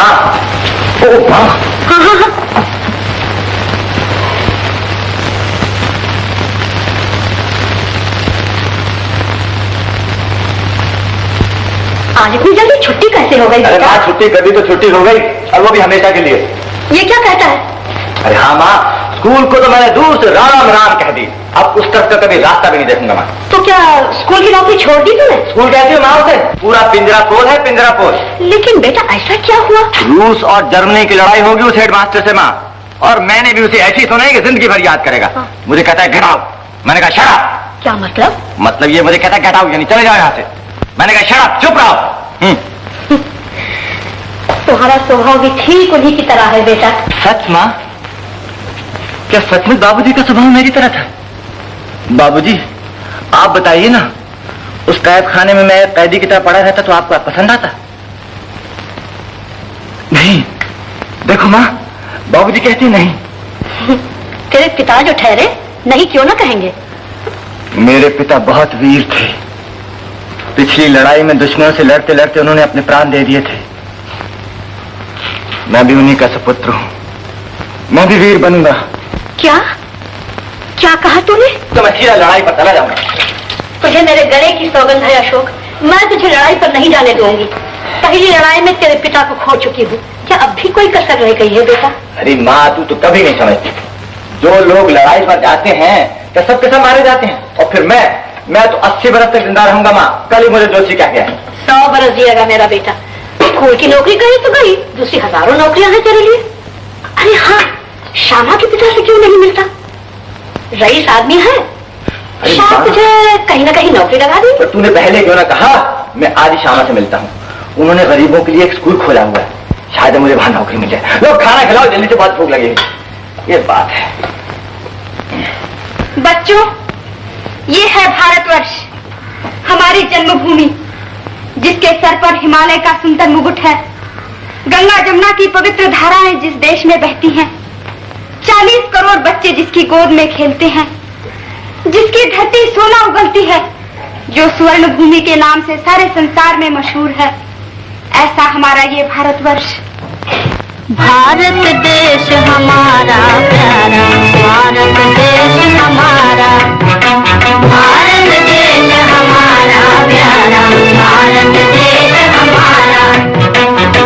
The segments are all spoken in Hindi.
माँ, ओ माँ। हाँ हाँ हाँ। आज इतनी जल्दी छुट्टी कैसे हो गई? अरे माँ, छुट्टी कर दी तो छुट्टी हो गई, और वो भी हमेशा के लिए। ये क्या कहता है? अरे हाँ माँ, स्कूल को तो मैंने दूर से राम राम कह दी, अब उस तरफ का कभी रास्ता भी नहीं देखूंगा माँ। तो क्या स्कूल की नौकरी छोड़ दी तूने? स्कूल कहती हो माँ उसे? पूरा पिंजरा पोल है, पिंजरा पोल। लेकिन बेटा ऐसा क्या हुआ? रूस और जर्मनी की लड़ाई होगी उस हेडमास्टर से माँ, और मैंने भी उसे ऐसी सुनाई कि जिंदगी भर याद करेगा। हाँ। मुझे कहता है गेट आउट, मैंने कहा शट अप। क्या मतलब? मतलब ये मुझे कहता है गेट आउट, यानी चले जाओ यहाँ से। मैंने कहा शट अप, चुप रहो। तुम्हारा स्वभाव भी ठीक उन्हीं की तरह है बेटा। सच माँ? क्या सचमुच बाबूजी का स्वभाव मेरी तरह था? बाबूजी आप बताइए ना, उस कैद खाने में मैं कैदी की तरह पड़ा रहता तो आपको पसंद आता? नहीं, देखो माँ, बाबूजी कहते नहीं। तेरे पिता जो ठहरे, नहीं क्यों ना कहेंगे? मेरे पिता बहुत वीर थे। पिछली लड़ाई में दुश्मनों से लड़ते लड़ते उन्होंने अपने प्राण दे दिए थे। मैं भी उन्हीं का सुपुत्र हूँ, मैं भी वीर बनूंगा। क्या क्या कहा तूने? तो मैं सीधा लड़ाई पर चला जाऊंगा। तुझे मेरे गले की सौगंध है अशोक, मैं तुझे लड़ाई पर नहीं जाने दूंगी। पहली लड़ाई में तेरे पिता को खो चुकी हूँ, क्या अब भी कोई कसर रह गई है बेटा? अरे माँ, तू तो कभी नहीं समझती। जो लोग लड़ाई पर जाते हैं क्या सब के सब मारे जाते हैं? और फिर मैं तो 80 बरस तक जिंदा रहूंगा माँ। कल ही मुझे जोशी कह गया है। 100 बरस जिएगा मेरा बेटा। स्कूल की नौकरी गई तो गई, दूसरी हजारों नौकरियां हैं तेरे लिए। अरे हाँ, श्यामा के पिता से क्यों नहीं मिलता? रईस आदमी है, शायद तुझे कहीं ना कहीं नौकरी लगा दी। तो तूने पहले क्यों ना कहा? मैं आज ही श्यामा से मिलता हूँ। उन्होंने गरीबों के लिए एक स्कूल खोला हुआ है, शायद मुझे वहां नौकरी मिल जाए। लोग खाना खिलाओ जल्दी से, बहुत भूख लगी है। ये बात है। बच्चों, ये है भारतवर्ष, हमारी जन्मभूमि, जिसके सर पर हिमालय का सुंदर मुकुट है। गंगा जमुना की पवित्र धाराएं जिस देश में बहती हैं, 40 करोड़ बच्चे जिसकी गोद में खेलते हैं, जिसकी धरती सोना उगलती है, जो स्वर्ण भूमि के नाम से सारे संसार में मशहूर है। ऐसा हमारा ये भारतवर्ष। भारत देश हमारा प्यारा, भारत देश हमारा, भारत देश हमारा प्यारा, भारत देश हमारा,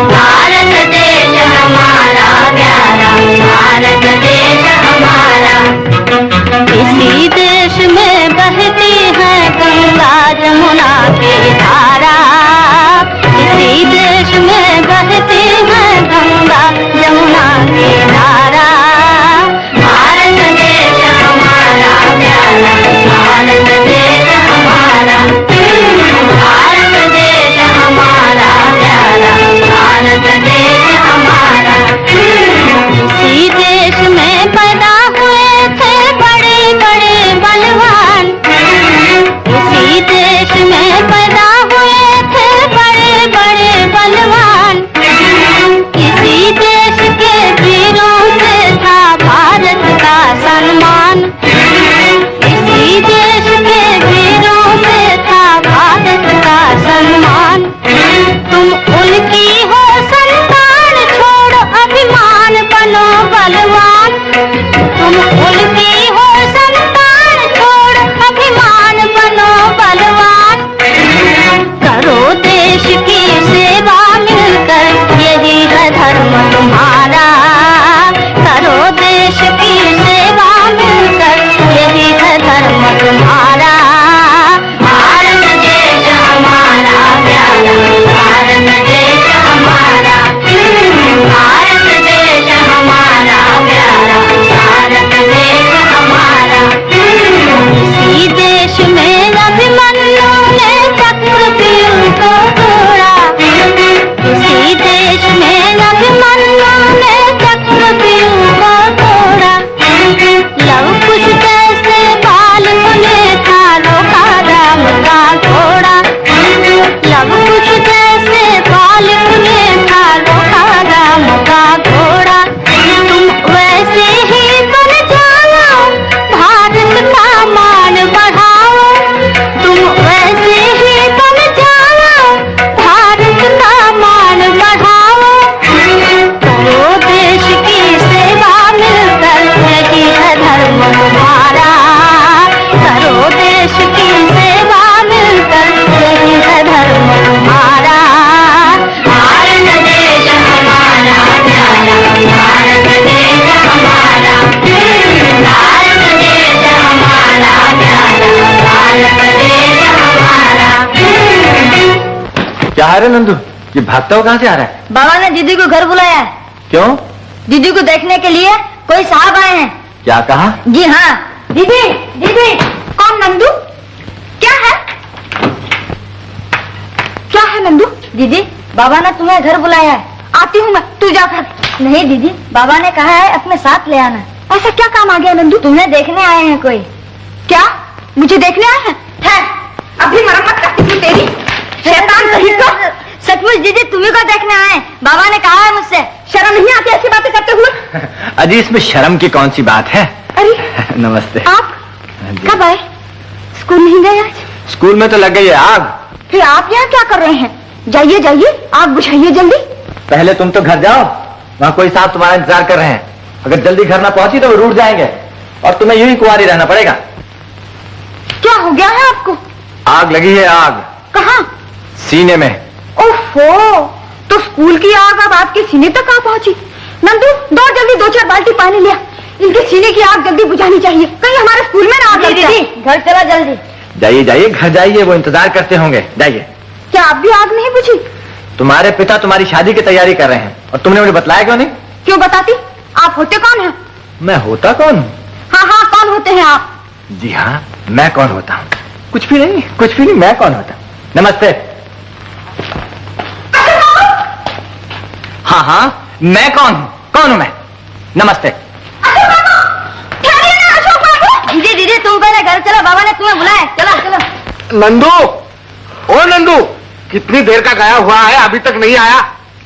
भारत देश हमारा प्यारा, भारत देश हमारा। इसी देश में बहती है गंगा जमुना की धारा, इसी देश में बहती है गंगा जमुना की धारा। भारत देश हमारा प्यारा, भारत देश हमारा, भारत देश हमारा प्यारा, भारत देश हमारा। इसी देश में पैदा हुए थे बड़े बड़े बलवान, इसी देश में पैदा हुए थे बड़े बड़े बलवान। इसी देश के वीरों से था भारत का सम्मान, इसी देश के वीरों से था भारत का सम्मान। तुम उनकी हो संतान, छोड़ो अभिमान बनो बलवान। तुम उनकी हो संतान, छोड़ो अभिमान बनो बलवान। करो देश की सेवा मिलकर, यही है धर्म तुम्हारा। करो देश की सेवा मिलकर, यही है धर्म तुम्हारा। भारत देश हमारा प्यारा, भारत देश हमारा, भारत देश हमारा प्यारा, भारत देश हमारा। क्या रे नंदू, ये भागता हुआ कहाँ से आ रहा है? बाबा ने दीदी को घर बुलाया है। क्यों? दीदी को देखने के लिए कोई साहब आए हैं। क्या कहा? जी हाँ। दीदी दीदी। कौन नंदू? क्या है? क्या है नंदू? दीदी बाबा ने तुम्हें घर बुलाया है। आती हूँ मैं, तू जा घर। नहीं दीदी, बाबा ने कहा है अपने साथ ले आना। ऐसा क्या काम आ गया नंदू? तुम्हें देखने आए हैं कोई। क्या मुझे देखने आए हैं? है अभी मरम्मत करती हूँ तेरी। शैतान कहीं का। सचमुच दीदी तुम्ही को देखने आए हैं। बाबा ने कहा है मुझसे। शर्म नहीं आती ऐसी बातें करते हुए? अजी इसमें शर्म की कौन सी बात है? अरे नमस्ते। आप जी। कब आए? स्कूल नहीं गए आज? स्कूल में तो लग गई है आग। फिर आप यहाँ क्या कर रहे हैं? जाइए जाइए, आग बुझाइए जल्दी। पहले तुम तो घर जाओ, वहाँ कोई साहब तुम्हारा इंतजार कर रहे हैं। अगर जल्दी घर ना पहुंची तो वो रूठ जाएंगे और तुम्हें यूं ही कुंवारी रहना पड़ेगा। क्या हो गया है आपको? आग लगी है, आग। कहाँ? सीने में। ओहो, तो स्कूल की आग अब आपके सीने तक आ पहुंची। नंदू दौड़ जल्दी 2-4 बाल्टी पानी लिया। इनके सीने की आग जल्दी बुझानी चाहिए, कहीं हमारे स्कूल में ना आग लग जाए। घर चला जल्दी। जाइए जाइए, घर जाइए, वो इंतजार करते होंगे। जाइए। क्या आप भी आग नहीं बुझी? तुम्हारे पिता तुम्हारी शादी की तैयारी कर रहे हैं और तुमने मुझे बतलाया क्यों नहीं? क्यों बताती? आप होते कौन हैं? मैं होता कौन हूँ? हाँ हाँ, कौन होते हैं आप? जी हाँ, मैं कौन होता हूँ? कुछ भी नहीं, कुछ भी नहीं, मैं कौन होता हूँ? नमस्ते। हाँ हाँ, मैं कौन हूँ? कौन हूँ मैं? नमस्ते। दीदी दीदी तुम पहले घर चलो, बाबा ने तुम्हें बुलाया। चलो चलो। नंदू, ओ नंदू, कितनी देर का गया हुआ है, अभी तक नहीं आया।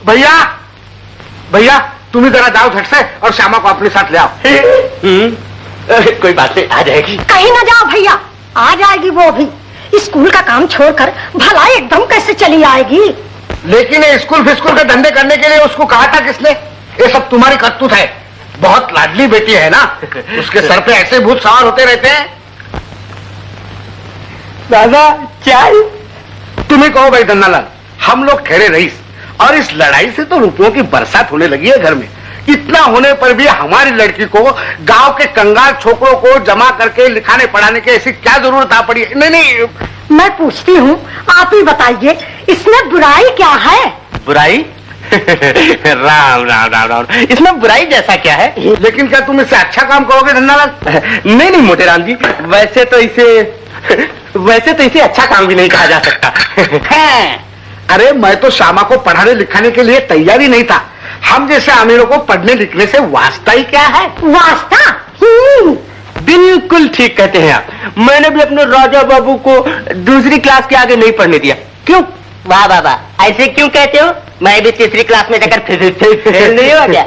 भैया भैया, तुम ही जरा जाओ झट से और श्यामा को अपने साथ ले आओ। कोई बात नहीं, आ जाएगी। कहीं ना जाओ भैया, आ जाएगी वो भी। स्कूल का काम छोड़कर भला एकदम कैसे चली आएगी? लेकिन ये स्कूल फिस्कूल के धंधे करने के लिए उसको कहा था किसने? ये सब तुम्हारी करतूत है। बहुत लाडली बेटी है ना, उसके सर पे ऐसे भूत सवार होते रहते हैं। दादा चाय। तुम ही कहो भाई धन्नालाल, हम लोग ठहरे रईस और इस लड़ाई से तो रुपयों की बरसात होने लगी है घर में। इतना होने पर भी हमारी लड़की को गांव के कंगाल छोकरों को जमा करके लिखाने पढ़ाने की ऐसी क्या जरूरत आ पड़ी है? नहीं नहीं, मैं पूछती हूँ, आप ही बताइए, इसमें बुराई क्या है? बुराई? राम राम राम राम, इसमें बुराई जैसा क्या है? लेकिन क्या तुम इससे अच्छा काम करोगे धन्नालाल? नहीं नहीं मोटेराम जी, वैसे तो इसे अच्छा काम भी नहीं कहा जा सकता। है। अरे मैं तो श्यामा को पढ़ाने लिखाने के लिए तैयार ही नहीं था। हम जैसे अमीरों को पढ़ने लिखने से वास्ता ही क्या है? वास्ता? बिल्कुल ठीक कहते हैं आप। मैंने भी अपने राजा बाबू को दूसरी क्लास के आगे नहीं पढ़ने दिया। क्यों? वाह बाबा, ऐसे क्यों कहते हो? मैं भी तीसरी क्लास में जाकर फेल नहीं हुआ क्या?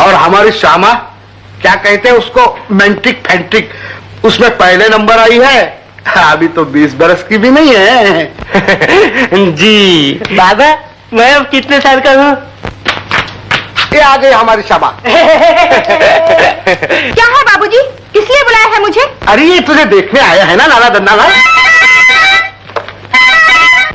और हमारी श्यामा, क्या कहते हैं उसको, मैंट्रिक फैंट्रिक, उसमें पहले नंबर आई है। अभी तो 20 बरस की भी नहीं है। जी बाबा, मैं अब कितने साल का हूँ? ये आ गई हमारी श्यामा। क्या है बाबूजी, किस लिए बुलाया है मुझे? अरे ये तुझे देखने आया है ना लाला धन्नालाल।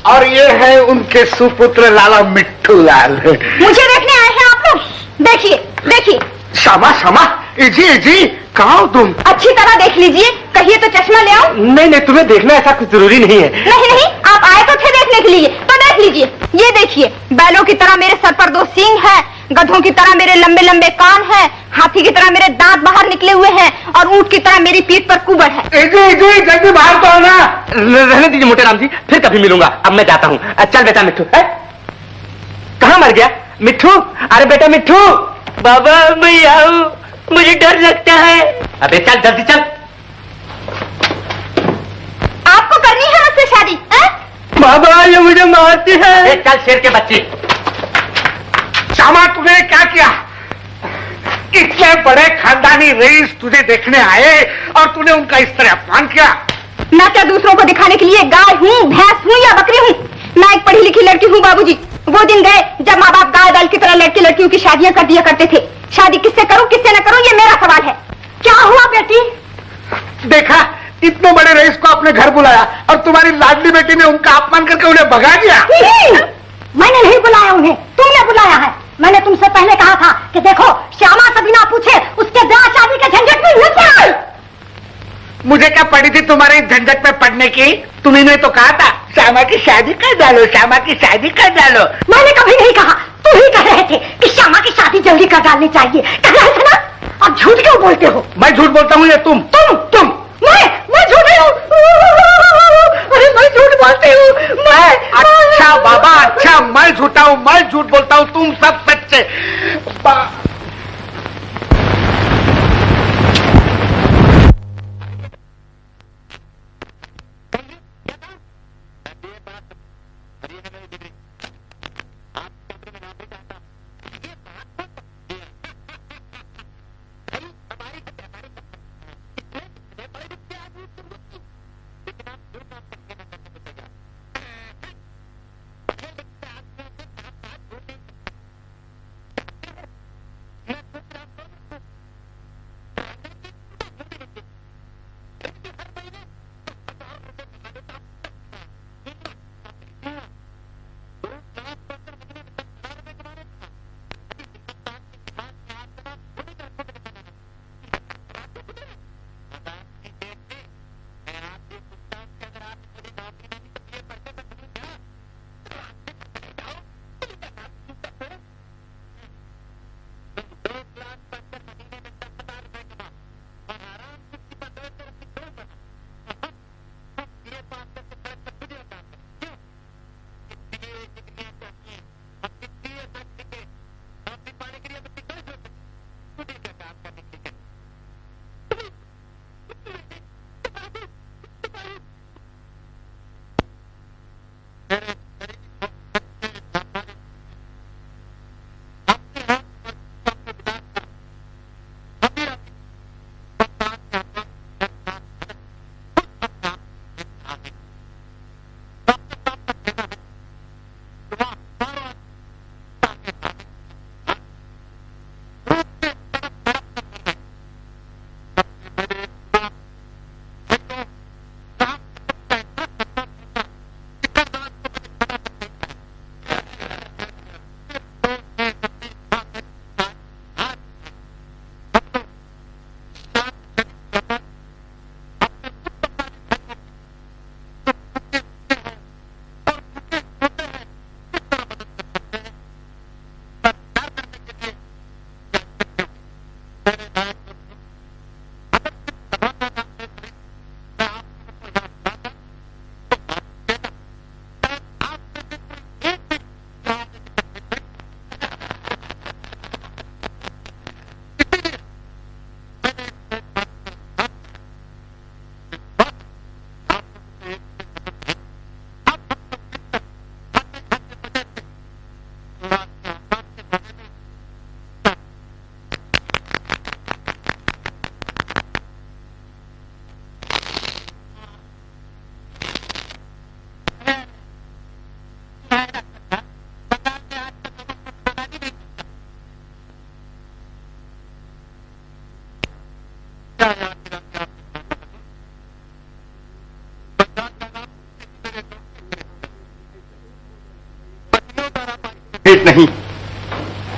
और ये है उनके सुपुत्र लाला मिट्टू लाल। मुझे देखने आए हैं आप लोग? देखिए देखिए। श्यामा श्यामा, जी कहाँ हो तुम? अच्छी तरह देख लीजिए, कहिए तो चश्मा ले आओ। नहीं नहीं, तुम्हें देखना ऐसा कुछ जरूरी नहीं है। नहीं नहीं, आप आए तो थे देखने के लिए, तो देख लीजिए। ये देखिए, बैलों की तरह मेरे सर पर 2 सींग है, गधों की तरह मेरे लंबे लंबे कान हैं, हाथी की तरह मेरे दांत बाहर निकले हुए हैं और ऊंट की तरह मेरी पीठ पर कुबड़ है। जी जल्दी बाहर तो आना। रहने दीजिए मोटेराम जी, फिर कभी मिलूंगा। अब मैं जाता हूँ। चल बेटा मिट्ठू। कहाँ मर गया मिट्ठू? अरे बेटा मिट्ठू। बाबा मैं आऊं, मुझे डर लगता है। अबे चल जल्दी चल। आपको करनी है मुझसे शादी? बाबा ये मुझे मारती है। चल शेर के बच्चे। श्यामा, तूने क्या किया? इतने बड़े खानदानी रईस तुझे देखने आए और तूने उनका इस तरह अपमान किया। मैं क्या दूसरों को दिखाने के लिए गाय हूँ, भैंस हूँ या बकरी हूँ? मैं एक पढ़ी लिखी लड़की हूँ बाबूजी। वो दिन गए जब माँ बाप गाय बैल की तरह लड़के लड़कियों की शादियां कर दिया करते थे। शादी किससे करूँ किससे न करूँ, ये मेरा सवाल है। क्या हुआ बेटी? देखा, इतने बड़े रईस को अपने घर बुलाया और तुम्हारी लाडली बेटी ने उनका अपमान करके उन्हें भगा दिया। मैंने नहीं बुलाया उन्हें, तुमने बुलाया है। मैंने तुमसे पहले कहा था कि देखो, श्यामा से बिना पूछे उसके ब्याह शादी के झंझट में मत पड़ो। मुझे क्या पड़ी थी तुम्हारे झंझट में पड़ने की? तुम्ही ने तो कहा था श्यामा की शादी कर डालो, श्यामा की शादी कर डालो। मैंने कभी नहीं कहा, तू ही कह रहे थे कि श्यामा की शादी जल्दी कर डालनी चाहिए। कह रहे थे ना, अब झूठ क्यों बोलते हो? मैं झूठ बोलता हूँ या तुम? मैं झूठी हूँ। अरे मैं झूठ बोलती हूँ। मैं अच्छा बाबा, अच्छा मैं झूठा हूँ, मैं झूठ बोलता हूँ, तुम सब सच्चे। पेट नहीं,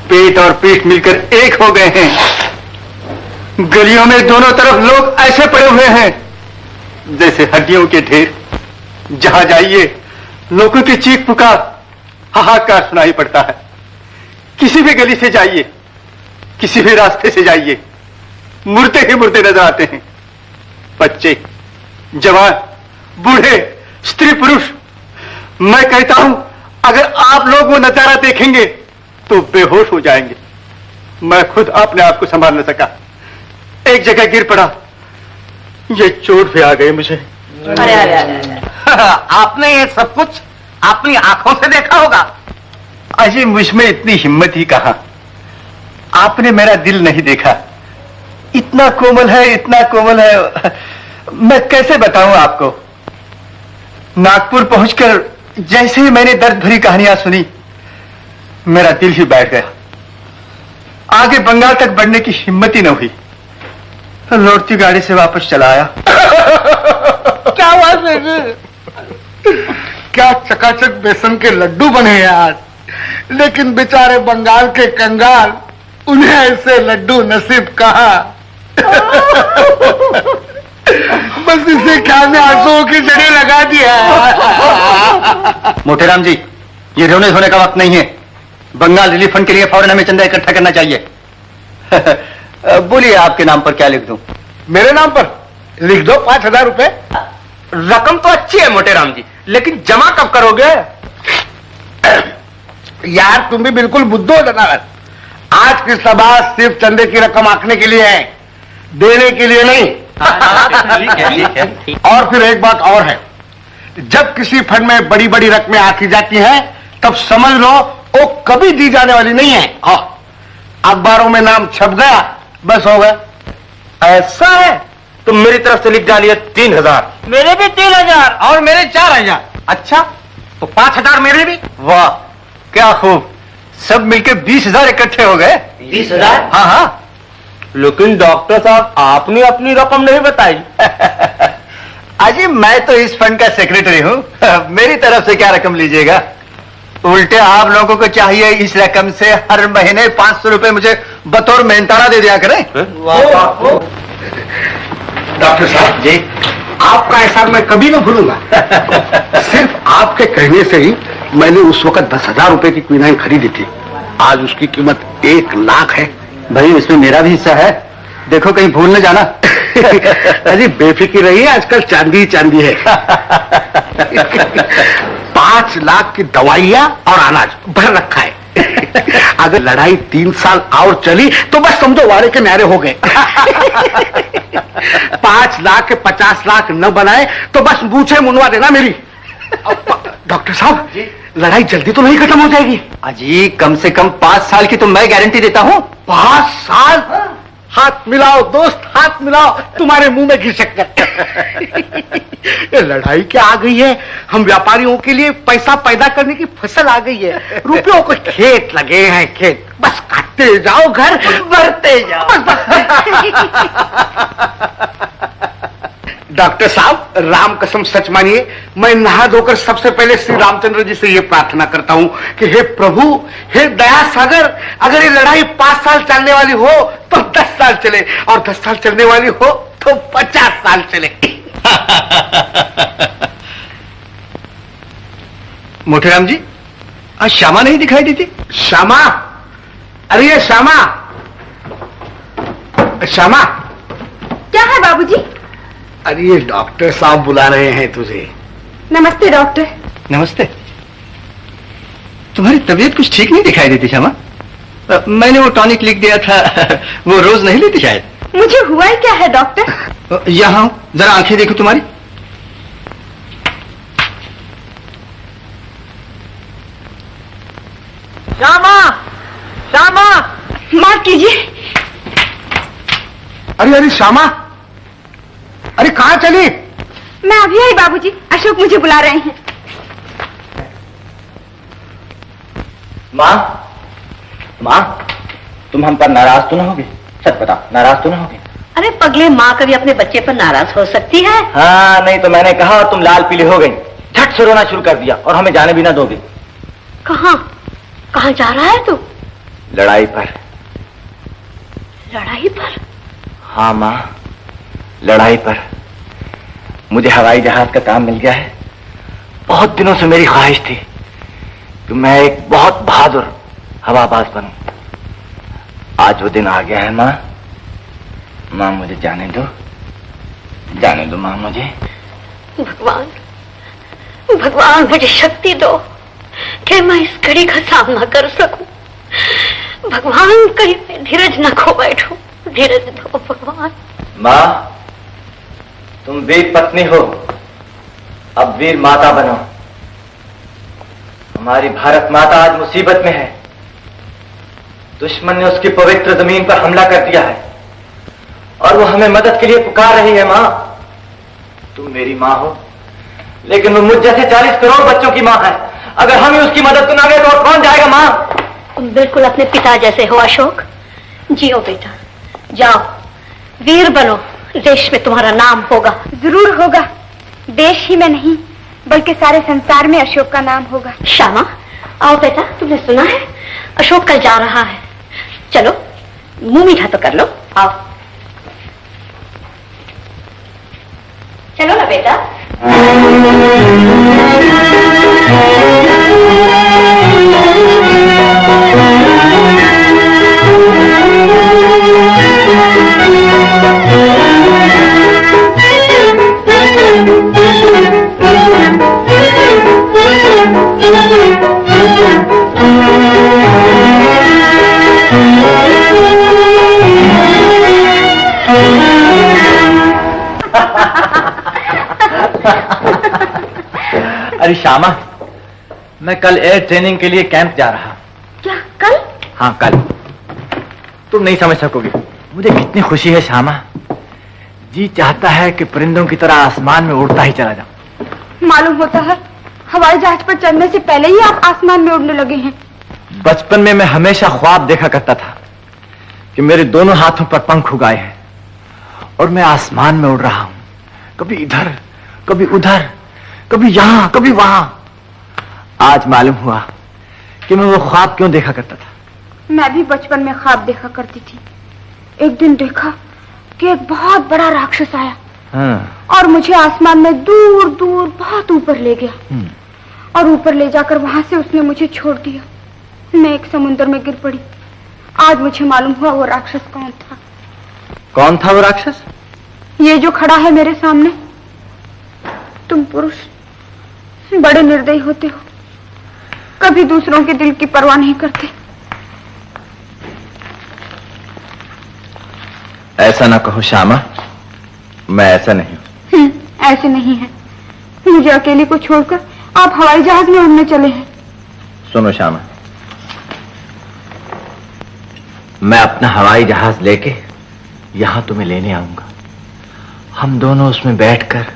पेट और पीठ मिलकर एक हो गए हैं। गलियों में दोनों तरफ लोग ऐसे पड़े हुए हैं जैसे हड्डियों के ढेर। जहां जाइए लोगों की चीख पुकार, हाहाकार सुनाई पड़ता है। किसी भी गली से जाइए, किसी भी रास्ते से जाइए, मुर्दे ही मुर्दे नजर आते हैं। बच्चे, जवान, बूढ़े, स्त्री पुरुष। मैं कहता हूं अगर आप लोग वो नजारा देखेंगे तो बेहोश हो जाएंगे। मैं खुद अपने आप को संभाल न सका, एक जगह गिर पड़ा, ये चोट भी आ गई मुझे। अरे अरे अरे आपने ये सब कुछ अपनी आंखों से देखा होगा। अजी मुझ में इतनी हिम्मत ही कहां। आपने मेरा दिल नहीं देखा, इतना कोमल है, इतना कोमल है, मैं कैसे बताऊं आपको। नागपुर पहुंचकर जैसे ही मैंने दर्द भरी कहानियां सुनी, मेरा दिल ही बैठ गया। आगे बंगाल तक बढ़ने की हिम्मत ही न हुई, लौटती गाड़ी से वापस चला आया। क्या बात है, क्या चकाचक बेसन के लड्डू बने यार। लेकिन बेचारे बंगाल के कंगाल, उन्हें ऐसे लड्डू नसीब कहा। बस इसे ख्याल में आंसुओं की जड़ें लगा दिया। मोटेराम जी, ये रोने धोने का वक्त नहीं है। बंगाल रिलीफ फंड के लिए फौरन हमें चंदा इकट्ठा करना चाहिए। बोलिए, आपके नाम पर क्या लिख दूं? मेरे नाम पर लिख दो 5,000 रुपए। रकम तो अच्छी है मोटेराम जी, लेकिन जमा कब करोगे? यार तुम भी बिल्कुल बुद्धू हो जनावर। आज की सभा सिर्फ चंदे की रकम आंकने के लिए है, देने के लिए नहीं। ठीक है। और फिर एक बात और है, जब किसी फंड में बड़ी बड़ी रकमें आती जाती हैं, तब समझ लो वो कभी दी जाने वाली नहीं है। हाँ, अखबारों में नाम छप गया, बस हो गया। ऐसा है तो मेरी तरफ से लिख डालिए 3,000। मेरे भी 3,000 और मेरे 4,000। अच्छा, तो 5,000 मेरे भी। वाह, क्या खूब, सब मिलकर 20,000 इकट्ठे हो गए। 20,000? हाँ हाँ। लेकिन डॉक्टर साहब, आपने अपनी रकम नहीं बताई। अजी, मैं तो इस फंड का सेक्रेटरी हूँ, मेरी तरफ से क्या रकम लीजिएगा? उल्टे आप लोगों को चाहिए इस रकम से हर महीने 500 रुपए मुझे बतौर मेहनताना दे दिया करें। डॉक्टर साहब जी, आपका एहसान मैं कभी न भूलूंगा। सिर्फ आपके कहने से ही मैंने उस वक्त 10,000 रुपए की क्विनाइन खरीदी थी। आज उसकी कीमत 1 लाख है। भाई इसमें मेरा भी हिस्सा है, देखो कहीं भूल न जाना। अजी बेफिक्र रहिए, आजकल चांदी ही चांदी है। 5 लाख की दवाइयां और अनाज भर रखा है। अगर लड़ाई 3 साल और चली तो बस समझो वारे के न्यारे हो गए। 5 लाख के 50 लाख न बनाए तो बस मूछे मुनवा देना मेरी। डॉक्टर साहब, लड़ाई जल्दी तो नहीं खत्म हो जाएगी? अजी, कम से कम 5 साल की तो मैं गारंटी देता हूँ। 5 साल? हाथ मिलाओ दोस्त, हाथ मिलाओ, तुम्हारे मुंह में घी शक्कर। ये लड़ाई क्या आ गई है, हम व्यापारियों के लिए पैसा पैदा करने की फसल आ गई है। रुपयों को खेत लगे हैं, खेत, बस काटते जाओ, घर भरते जाओ। डॉक्टर साहब, राम कसम सच मानिए, मैं नहा धोकर सबसे पहले श्री रामचंद्र जी से ये प्रार्थना करता हूँ कि हे प्रभु, हे दया सागर, अगर ये लड़ाई 5 साल चलने वाली हो तो 10 साल चले, और 10 साल चलने वाली हो तो 50 साल चले। मोटेराम जी, आज श्यामा नहीं दिखाई दी थी? श्यामा? अरे ये श्यामा, श्यामा। क्या है बाबूजी? अरे ये डॉक्टर साहब बुला रहे हैं तुझे। नमस्ते डॉक्टर। नमस्ते। तुम्हारी तबीयत कुछ ठीक नहीं दिखाई देती श्यामा। मैंने वो टॉनिक लिख दिया था, वो रोज नहीं लेती शायद। मुझे हुआ ही क्या है डॉक्टर? यहाँ जरा आंखें देखो तुम्हारी। श्यामा, श्यामा, माफ कीजिए। अरे अरे श्यामा, अरे कहाँ चली? मैं अभी आई बाबूजी, अशोक मुझे बुला रहे हैं। माँ, माँ, तुम हम पर नाराज तो ना होगी? सच बताओ, नाराज तो ना होगी? अरे पगले, माँ कभी अपने बच्चे पर नाराज हो सकती है? हाँ, नहीं तो मैंने कहा और तुम लाल पीली हो गई, झट से रोना शुरू कर दिया और हमें जाने भी ना दोगे। कहाँ कहाँ जा रहा है तू? लड़ाई पर। लड़ाई पर? हाँ माँ, लड़ाई पर। मुझे हवाई जहाज का काम मिल गया है। बहुत दिनों से मेरी ख्वाहिश थी कि मैं एक बहुत बहादुर हवाबाज बनूं। आज वो दिन आ गया है माँ। माँ मुझे जाने दो, जाने दो माँ मुझे। भगवान, भगवान मुझे शक्ति दो कि मैं इस घड़ी का सामना कर सकूं। भगवान, कहीं मैं धीरज न खो बैठूं, धीरज दो भगवान। माँ, तुम वीर पत्नी हो, अब वीर माता बनो। हमारी भारत माता आज मुसीबत में है। दुश्मन ने उसकी पवित्र जमीन पर हमला कर दिया है और वो हमें मदद के लिए पुकार रही है। माँ, तुम मेरी माँ हो, लेकिन वो मुझ जैसे 40 करोड़ बच्चों की माँ है। अगर हम ही उसकी मदद को ना गए तो और कौन जाएगा? माँ, तुम बिल्कुल अपने पिता जैसे हो अशोक। जियो बेटा, जाओ, वीर बनो, देश में तुम्हारा नाम होगा। जरूर होगा। देश ही में नहीं बल्कि सारे संसार में अशोक का नाम होगा। श्यामा, आओ बेटा, तुमने सुना है अशोक कल जा रहा है। चलो, मुंह मीठा तो कर लो, आओ। बेटा? अरे श्यामा, मैं कल एयर ट्रेनिंग के लिए कैंप जा रहा हूं। क्या कल? हाँ कल। तुम नहीं समझ सकोगी मुझे कितनी खुशी है श्यामा। जी चाहता है कि परिंदों की तरह आसमान में उड़ता ही चला जाऊं। मालूम होता है हवाई जहाज पर चढ़ने से पहले ही आप आसमान में उड़ने लगे हैं। बचपन में मैं हमेशा ख्वाब देखा करता था कि मेरे दोनों हाथों पर पंख उगाए हैं और मैं आसमान में उड़ रहा हूं, कभी इधर कभी उधर, कभी यहां कभी वहां। आज मालूम हुआ कि मैं वो ख्वाब क्यों देखा करता था। मैं भी बचपन में ख्वाब देखा करती थी। एक दिन देखा कि एक बहुत बड़ा राक्षस आया और मुझे आसमान में दूर दूर बहुत ऊपर ले गया और ऊपर ले जाकर वहां से उसने मुझे छोड़ दिया। मैं एक समुद्र में गिर पड़ी। आज मुझे मालूम हुआ वो राक्षस कौन था। कौन था वो राक्षस? ये जो खड़ा है मेरे सामने। तुम पुरुष बड़े निर्दयी होते हो, कभी दूसरों के दिल की परवाह नहीं करते। ऐसा ना कहो श्यामा, मैं ऐसा नहीं हूं। ऐसे नहीं है। मुझे अकेले को छोड़कर आप हवाई जहाज में उड़ने चले हैं। सुनो श्यामा, मैं अपना हवाई जहाज लेके यहां तुम्हें लेने आऊंगा। हम दोनों उसमें बैठकर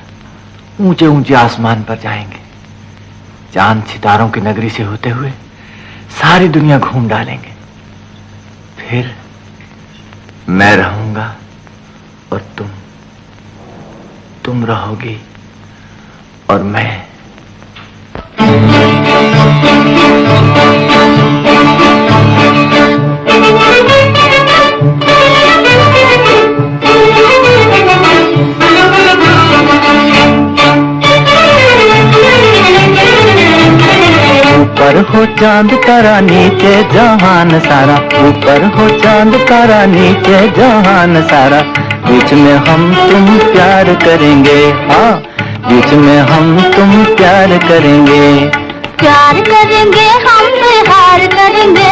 ऊंचे ऊंचे आसमान पर जाएंगे। चांद सितारों की नगरी से होते हुए सारी दुनिया घूम डालेंगे। फिर मैं रहूंगा और तुम रहोगी और मैं। ऊपर हो चांद तारा नीचे जहान सारा, ऊपर हो चांद तारा नीचे जहान सारा। बीच में हम तुम प्यार करेंगे, हाँ बीच में हम तुम प्यार करेंगे। प्यार करेंगे हम हार करेंगे,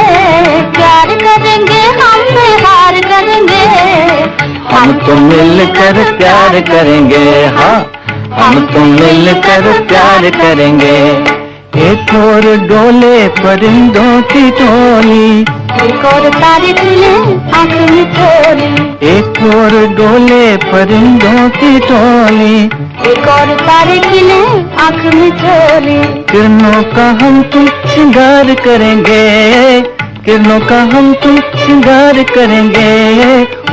प्यार करेंगे हम हार करेंगे। हम तो मिलकर प्यार करेंगे, हाँ हम तो मिलकर प्यार करेंगे। एक और डोले परिंदों की टोली, एक और तारे खिले आँख में चोली, एक और डोले परिंदों की टोली, एक और तारे खिले आँख में चोली। किरणों का हम तुम श्रृंगार करेंगे, किरणों का हम तुम श्रृंगार करेंगे।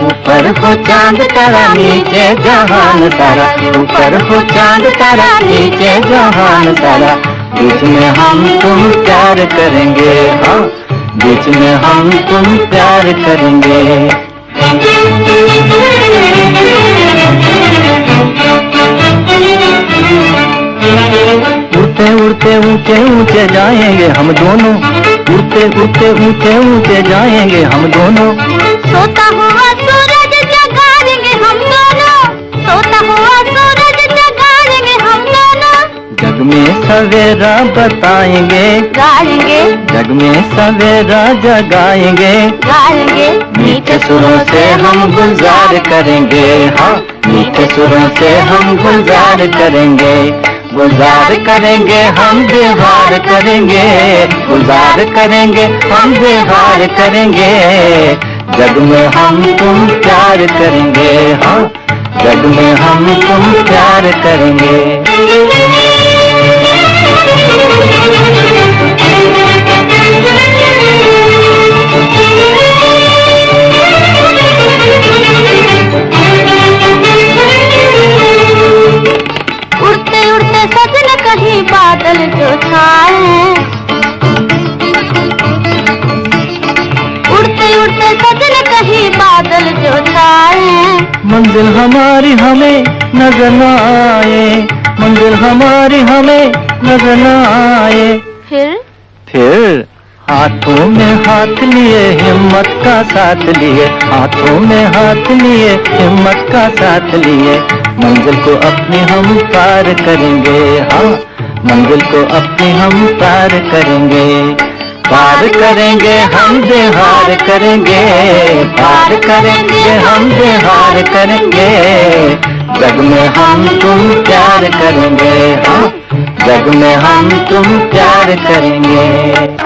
ऊपर हो चांद तारा नीचे जहान सारा, ऊपर हो चांद तारा नीचे जहान सारा। बीच में हम तुम प्यार करेंगे, हाँ बीच में हम तुम प्यार करेंगे। उड़ते उड़ते ऊंचे ऊंचे जाएंगे हम दोनों, उड़ते उड़ते ऊंचे ऊंचे जाएंगे हम दोनों। सोता हुआ सूरज जगाएंगे हम दोनों, सोता हुआ सूरज जगाएंगे हम दोनों। जग में सवेरा बताएंगे, गाएंगे जग में सवेरा जगाएंगे। गाएंगे मीठे सुरों से हम गुलजार करेंगे, हाँ मीठे सुरों से हम गुलजार करेंगे। गुलजार करेंगे हम व्यवहार करेंगे, गुलजार करेंगे हम व्यवहार करेंगे। जग में हम तुम प्यार करेंगे, हाँ जग में हम तुम प्यार करेंगे। उड़ते उड़ते सजन कहीं बादल जो छाए, उड़ते उड़ते सजन कहीं बादल जो छाए। मंजिल हमारी हमें नजर न आए, मंजिल हमारी हमें नजर न आए। फिर हाथों में हाथ लिए हिम्मत का साथ लिए, हाथों में हाथ लिए हिम्मत का साथ लिए, मंजिल को अपनी हम पार करेंगे। हाँ, मंजिल को अपनी हम पार करेंगे, पार करेंगे हम बिहार करेंगे, पार करेंगे हम बिहार करेंगे, जग में हम तुम प्यार करेंगे। हाँ, जग में हम तुम प्यार करेंगे।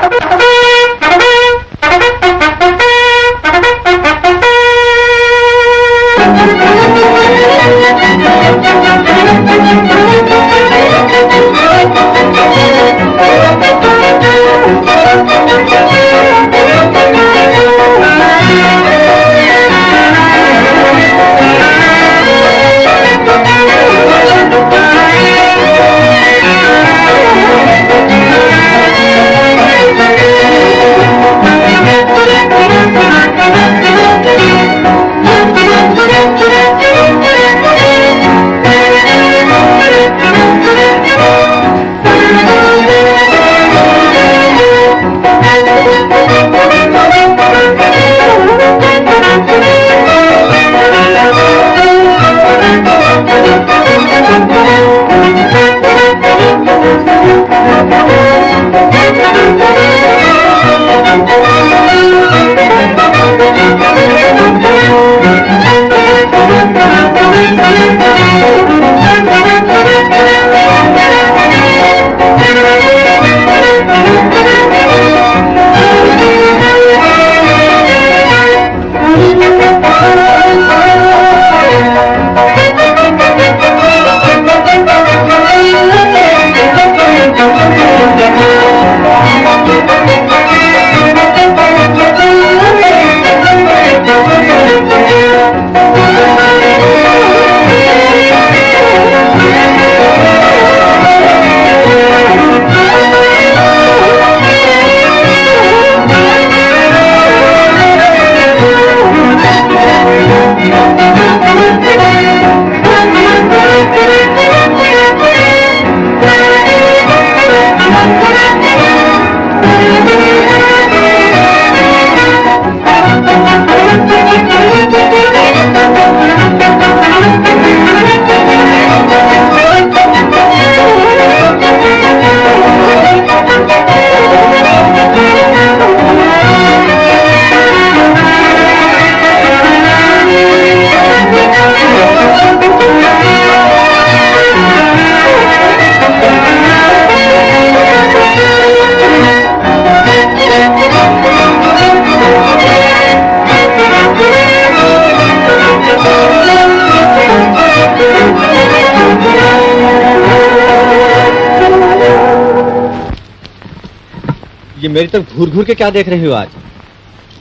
ये मेरी तरफ घूर घूर के क्या देख रही हो आज?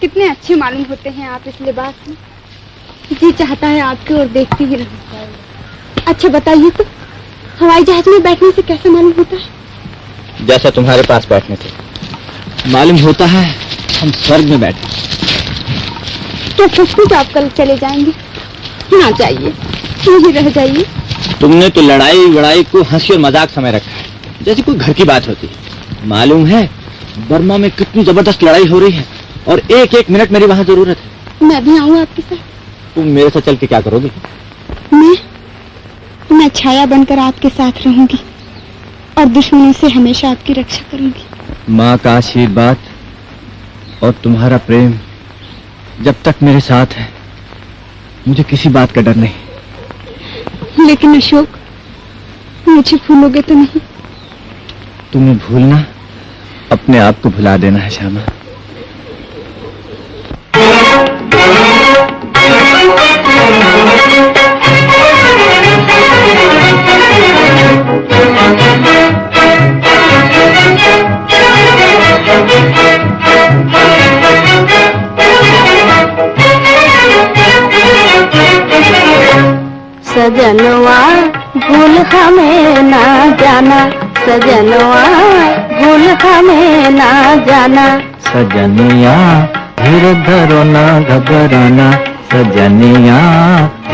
कितने अच्छे मालूम होते हैं आप इस लिबास में, जी चाहता है आपकी ओर देखती ही रहूं। अच्छा बताइए तो, हवाई जहाज में बैठने से कैसा मालूम होता है? जैसा तुम्हारे पास बैठने से मालूम होता है हम स्वर्ग में बैठे। तो सचमुच आप कल चले जाएंगे? ना चाहिए, यहीं रह जाइए। तुमने तो लड़ाई वड़ाई को हंसी और मजाक समय रखा है, जैसे कोई घर की बात होती है। मालूम है बर्मा में कितनी जबरदस्त लड़ाई हो रही है और एक एक मिनट मेरी वहां जरूरत है। मैं भी आऊँ आपके साथ? तुम मेरे साथ चल के क्या करोगे? मैं छाया बनकर आपके साथ रहूंगी और दुश्मनों से हमेशा आपकी रक्षा करूंगी। माँ का आशीर्वाद और तुम्हारा प्रेम जब तक मेरे साथ है, मुझे किसी बात का डर नहीं। लेकिन अशोक, मुझे भूलोगे तो नहीं? तुम्हें भूलना अपने आप को भुला देना है श्यामा। सजनवा भूल हमें ना जाना, सजनवा भूल हमें ना जाना। सजनिया धीरे धरो ना घबराना, सजनिया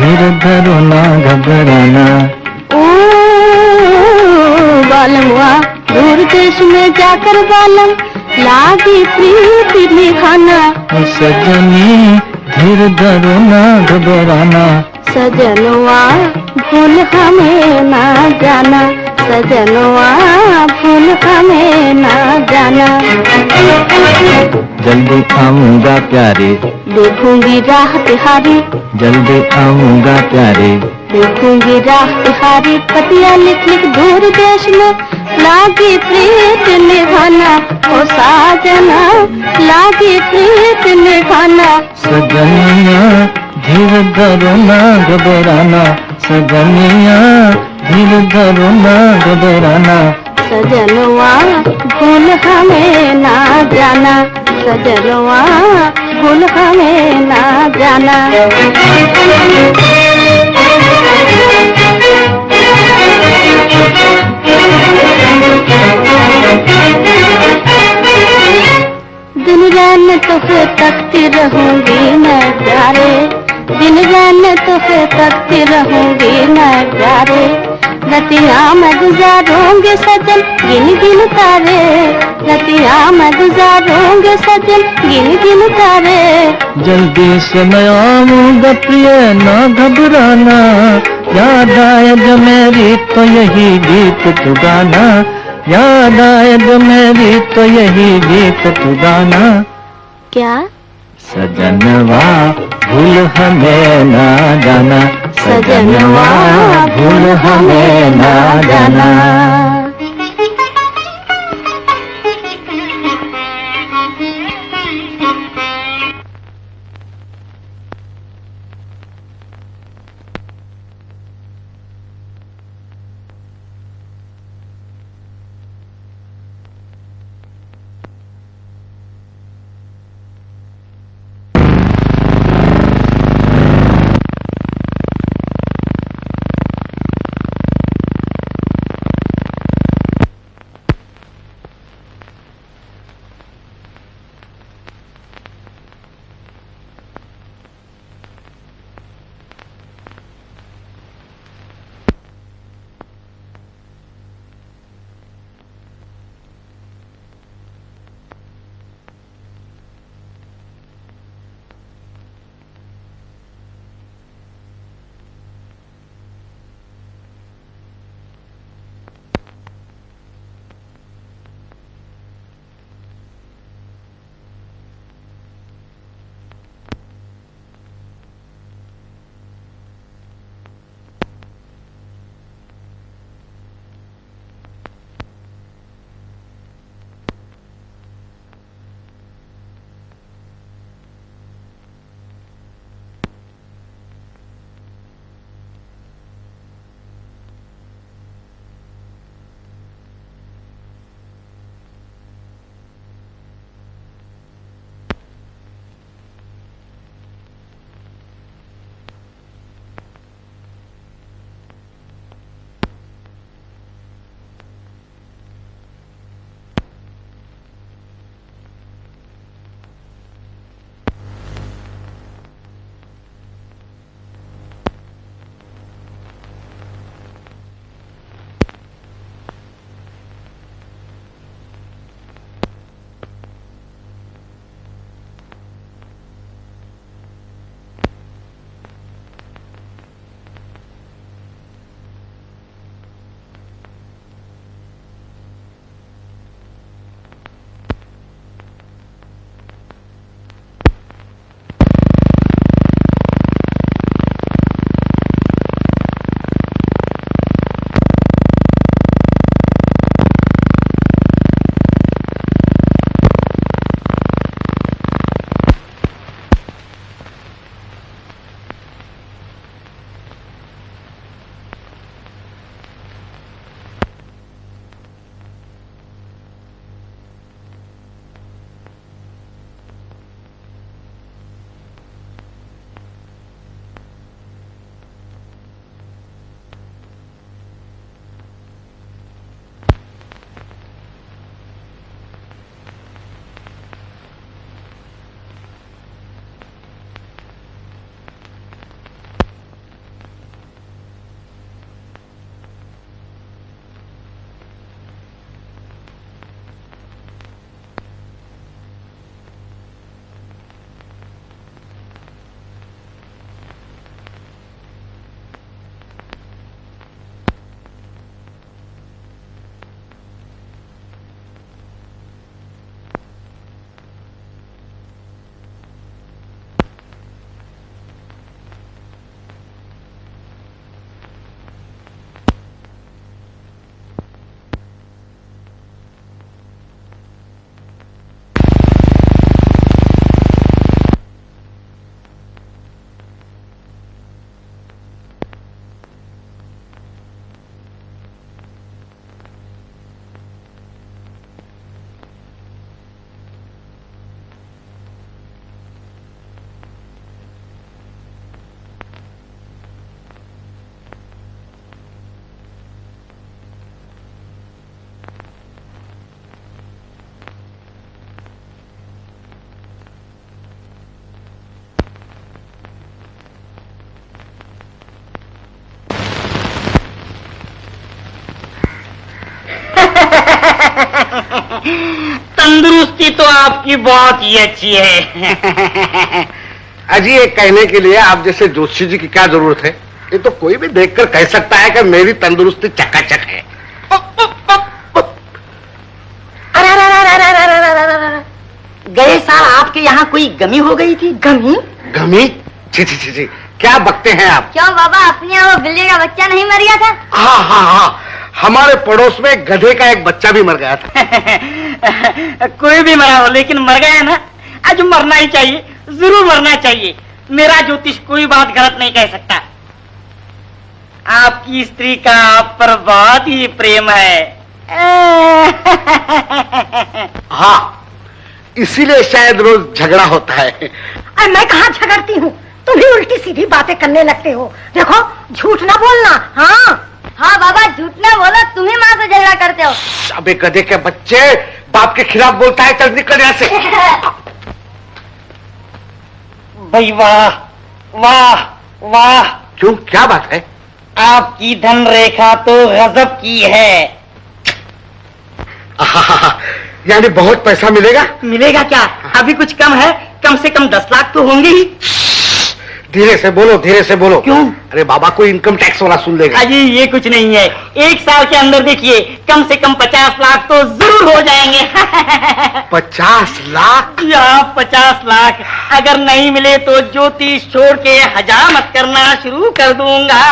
धीर धरो ना घबराना। ओ बालमुआ दूर देश में जाकर बालम लागी प्रीति निभाना। सजनी धीर धरो ना घबराना। सजनवा भूल हमें ना जाना, सजनवा भूल हमें ना जाना। जल्दी आऊंगा प्यारे, देखूंगी राह तिहारी, जल्दी आऊंगा प्यारे। देखूंगी राह तिहारी, पतिया लिख लिख दूर देश में लागी प्रीत निभाना। ओ साजना लागी प्रीत निभाना। सजनिया धीर धरो ना घबराना। सजनिया धीर धरो ना घबराना। सजनवा भूल हमें ना जाना, सजनवा भूल हमें ना जाना। दिन रात तुझे तकती रहूंगी मैं प्यारे, दिन रात तुझे तकती रहूंगी मैं प्यारे। रतिया मैं गुजारूंगी सजन गिन गिन तारे, रतिया मैं गुजारूंगी सजन गिन गिन तारे। जल्दी से मैं आऊंगा प्रिय ना घबराना। याद आए जो मेरी तो यही गीत तू गाना। याद आए जो मेरी तो यही गीत तू गाना। क्या सजनवा भूल हमें ना जाना। सजनवा भूल हमें ना जाना। तंदुरुस्ती तो आपकी बहुत ही अच्छी है। अजी ये कहने के लिए आप जैसे जोशी जी की क्या जरूरत है? ये तो कोई भी देखकर कह सकता है कि मेरी तंदुरुस्ती चकाचक है। गए साल आपके यहाँ कोई गमी हो गई थी? गमी? गमी? छी छी छी छी, क्या बकते हैं आप? क्यों बाबा, अपने यहाँ वो बिल्ली का बच्चा नहीं मर गया था? हाँ हाँ हाँ, हमारे पड़ोस में गधे का एक बच्चा भी मर गया था। कोई भी मरा हो, लेकिन मर गया ना, आज मरना ही चाहिए, जरूर मरना चाहिए। मेरा ज्योतिष कोई बात गलत नहीं कह सकता। आपकी स्त्री का आप पर बहुत ही प्रेम है। हाँ, इसीलिए शायद रोज झगड़ा होता है। अरे मैं कहाँ झगड़ती हूँ, तुम ही उल्टी सीधी बातें करने लगते हो। देखो, झूठ ना बोलना। हाँ बाबा, झूठ ना बोलो, तुम ही माँ से झगड़ा करते हो। अबे गधे के बच्चे, बाप के खिलाफ बोलता है, चल निकल यहाँ से। भाई वाह वाह वाह, क्यों, क्या बात है? आपकी धन रेखा तो गजब की है। यानी बहुत पैसा मिलेगा? मिलेगा क्या, अभी कुछ कम है, कम से कम 10 लाख तो होंगे ही। धीरे से बोलो, धीरे से बोलो। क्यों? अरे बाबा, कोई इनकम टैक्स वाला सुन लेगा। अजी ये कुछ नहीं है, 1 साल के अंदर देखिए कम से कम 50 लाख तो जरूर हो जाएंगे। 50 लाख? या 50 लाख, अगर नहीं मिले तो ज्योतिष छोड़ के हजामत करना शुरू कर दूंगा।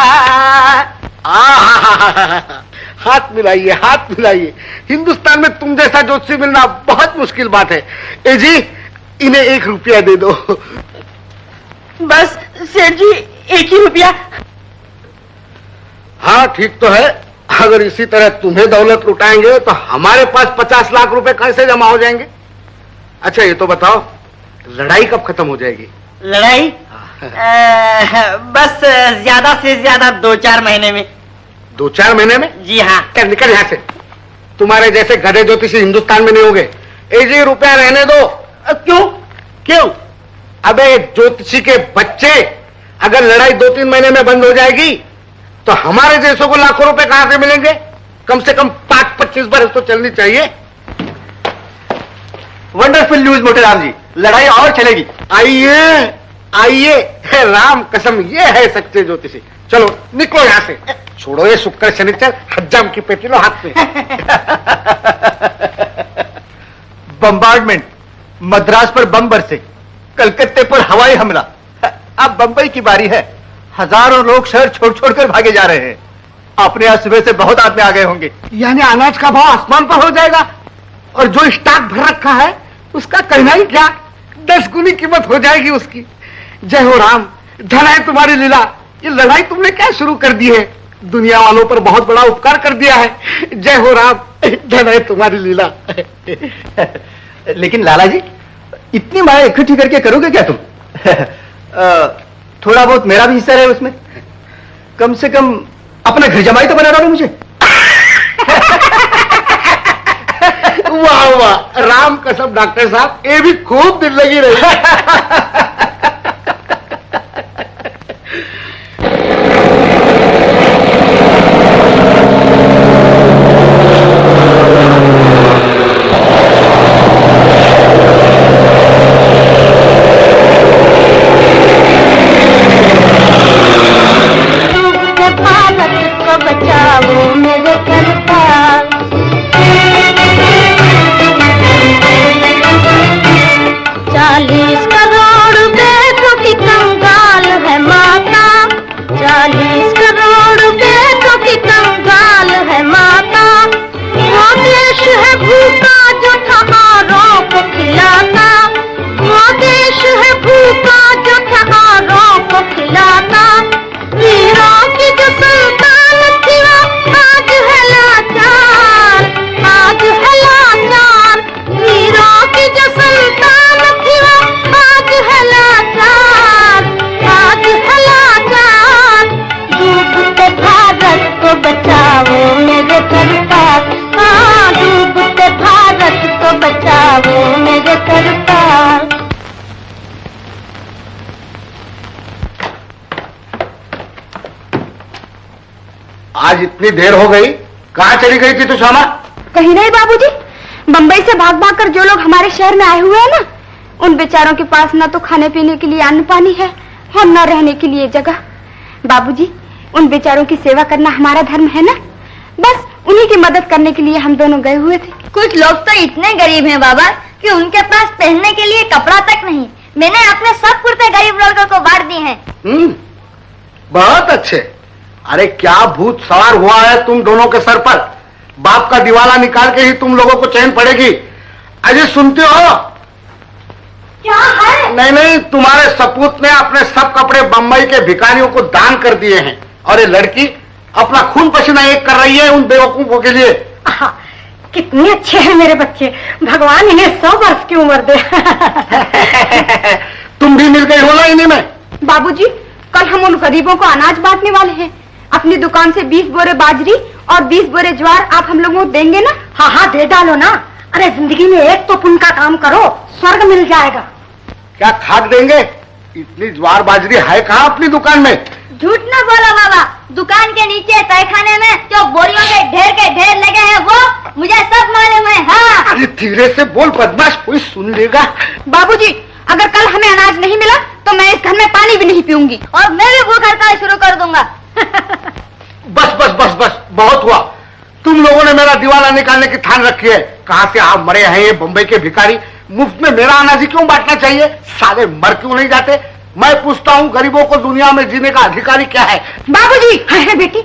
हाथ मिलाइए, हाथ मिलाइए। हिंदुस्तान में तुम जैसा ज्योतिषी मिलना बहुत मुश्किल बात है। ए जी, इन्हें 1 रुपया दे दो। बस सेठ जी, 1 ही रुपया। हाँ ठीक तो है, अगर इसी तरह तुम्हें दौलत लुटाएंगे तो हमारे पास 50 लाख रुपए कैसे जमा हो जाएंगे? अच्छा ये तो बताओ, लड़ाई कब खत्म हो जाएगी? लड़ाई? बस ज्यादा से ज्यादा 2-4 महीने में। 2-4 महीने में? जी हाँ। चल निकल यहाँ से, तुम्हारे जैसे गधे ज्योतिषी हिंदुस्तान में नहीं होंगे। ए जी, रुपया रहने दो। क्यों? क्यों? अबे ज्योतिषी के बच्चे, अगर लड़ाई 2-3 महीने में बंद हो जाएगी तो हमारे जैसों को लाखों रुपए कहां से मिलेंगे? कम से कम 5-25 बरस तो चलनी चाहिए। वंडरफुल न्यूज मोटेराम जी, लड़ाई और चलेगी। आइए आइए, है राम कसम, ये है सच्चे ज्योतिषी। चलो निकलो यहाँ से, छोड़ो ये शुक्र शनिचर, हज्जाम की पेटी लो हाथ में। बम्बार्डमेंट, मद्रास पर बम बरसे, कलकत्ते पर हवाई हमला, अब बंबई की बारी है। हजारों लोग शहर छोड़ छोड़कर भागे जा रहे हैं। अपने यहाँ सुबह से बहुत आदमी आ गए होंगे। यानी अनाज का भाव आसमान पर हो जाएगा, और जो स्टॉक भर रखा है उसका कहना ही क्या, 10 गुनी कीमत हो जाएगी उसकी। जय हो राम, धन है तुम्हारी लीला। ये लड़ाई तुमने क्या शुरू कर दी है? दुनिया वालों पर बहुत बड़ा उपकार कर दिया है। जय हो राम, धन है तुम्हारी लीला। लेकिन लाला जी, इतनी माया इकट्ठी करके करोगे क्या तुम? थोड़ा बहुत मेरा भी हिस्सा है उसमें। कम से कम अपना घर जमाई तो बना दो मुझे। वाह वाह, राम कसम डॉक्टर साहब, ये भी खूब दिल लगी रही। आज इतनी देर हो गई, कहाँ चली गई थी तू श्यामा? कहीं नहीं बाबूजी, बम्बई से भाग भाग कर जो लोग हमारे शहर में आए हुए हैं ना, उन बेचारों के पास न तो खाने पीने के लिए अन्न पानी है और न रहने के लिए जगह। बाबूजी, उन बेचारों की सेवा करना हमारा धर्म है ना। बस उन्हीं की मदद करने के लिए हम दोनों गए हुए थे। कुछ लोग तो इतने गरीब हैं बाबा कि उनके पास पहनने के लिए कपड़ा तक नहीं। मैंने अपने सब कुर्ते गरीब लोगों को बांट दिए हैं। बहुत अच्छे। अरे क्या भूत सवार हुआ है तुम दोनों के सर पर। बाप का दिवाला निकाल के ही तुम लोगों को चैन पड़ेगी। अजय सुनते हो? क्या है? नहीं, तुम्हारे सपूत ने अपने सब कपड़े बम्बई के भिखारियों को दान कर दिए हैं और ये लड़की अपना खून पसीना एक कर रही है उन बेवकूफों के लिए। कितने अच्छे हैं मेरे बच्चे, भगवान इन्हें 100 वर्ष की उम्र दे। तुम भी मिल गई हो ना इन्हीं में। बाबूजी, कल हम उन गरीबों को अनाज बांटने वाले हैं। अपनी दुकान से 20 बोरे बाजरी और 20 बोरे ज्वार आप हम लोगों को देंगे ना? हाँ, दे डालो ना। अरे जिंदगी में एक तो पुण्य का काम करो, स्वर्ग मिल जाएगा। क्या खाक देंगे? इतनी ज्वार बाजरी है कहाँ अपनी दुकान में? झूठ न बोलो बाबा, दुकान के नीचे तहखाने में जो बोरियों के ढेर लगे हैं वो मुझे सब मालूम है। हाँ। अरे धीरे से बोल बदमाश, कोई सुन लेगा। बाबूजी, अगर कल हमें अनाज नहीं मिला तो मैं इस घर में पानी भी नहीं पीऊंगी और मैं भी भूख हड़ताल शुरू कर दूंगा। बस बहुत हुआ। तुम लोगों ने मेरा दिवाला निकालने की ठान रखी है। कहाँ से आप मरे हैं ये बम्बई के भिखारी? मुफ्त में मेरा अनाज ही क्यों बांटना चाहिए? साले मर क्यों नहीं जाते? मैं पूछता हूँ, गरीबों को दुनिया में जीने का अधिकारी क्या है? बाबूजी। है बेटी।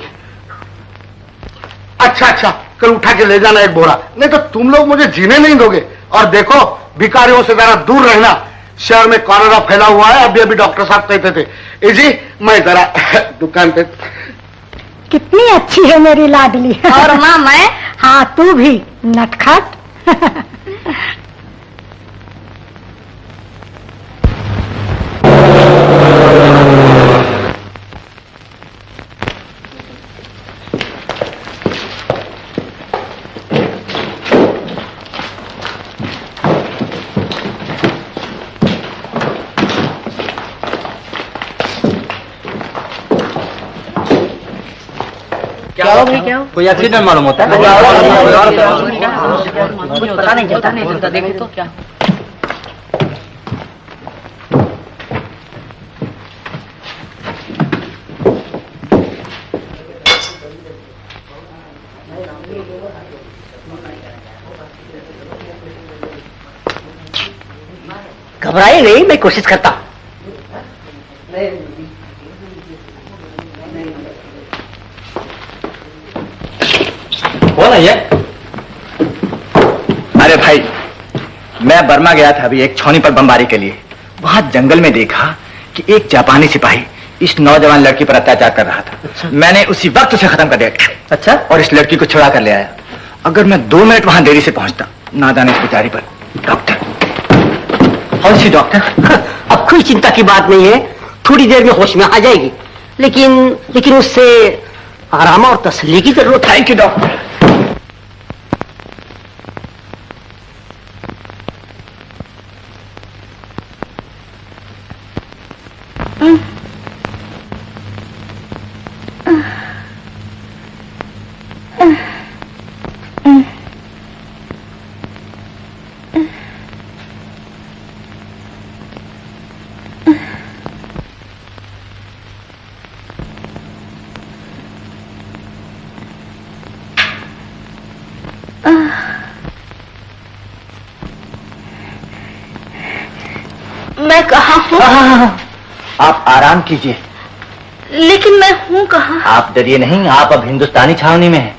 अच्छा, कल उठा के ले जाना एक बोरा, नहीं तो तुम लोग मुझे जीने नहीं दोगे। और देखो, भिखारियों से जरा दूर रहना। शहर में कॉलेरा फैला हुआ है। अभी डॉक्टर साहब कहते थे। जी मैं जरा दुकान पे। कितनी अच्छी है मेरी लाडली। और माँ मैं? हाँ, तू भी नटखट। क्या हो भाई? क्या हो? कोई एक्सीडेंट मालूम होता है? कुछ पता नहीं चलता। देखो तो क्या। घबराइए नहीं, मैं कोशिश करता हूँ। कौन है ये? अरे भाई, मैं बर्मा गया था अभी एक छावनी पर बमबारी के लिए। वहां जंगल में देखा कि एक जापानी सिपाही इस नौजवान लड़की पर अत्याचार कर रहा था। अच्छा। मैंने उसी वक्त उसे खत्म कर दिया। अच्छा। और इस लड़की को छुड़ा कर ले आया। अगर मैं 2 मिनट वहां देरी से पहुंचता, ना जाने इस बेचारी पर। डॉक्टर। कौन सी डॉक्टर? अब कोई चिंता की बात नहीं है, थोड़ी देर में होश में आ जाएगी। लेकिन उससे आराम और तसल्ली की जरूरत है। Thank you doctor. मैं कहाँ हूँ? आप आराम कीजिए। लेकिन मैं हूँ कहाँ? आप डरिए नहीं, आप अब हिंदुस्तानी छावनी में हैं।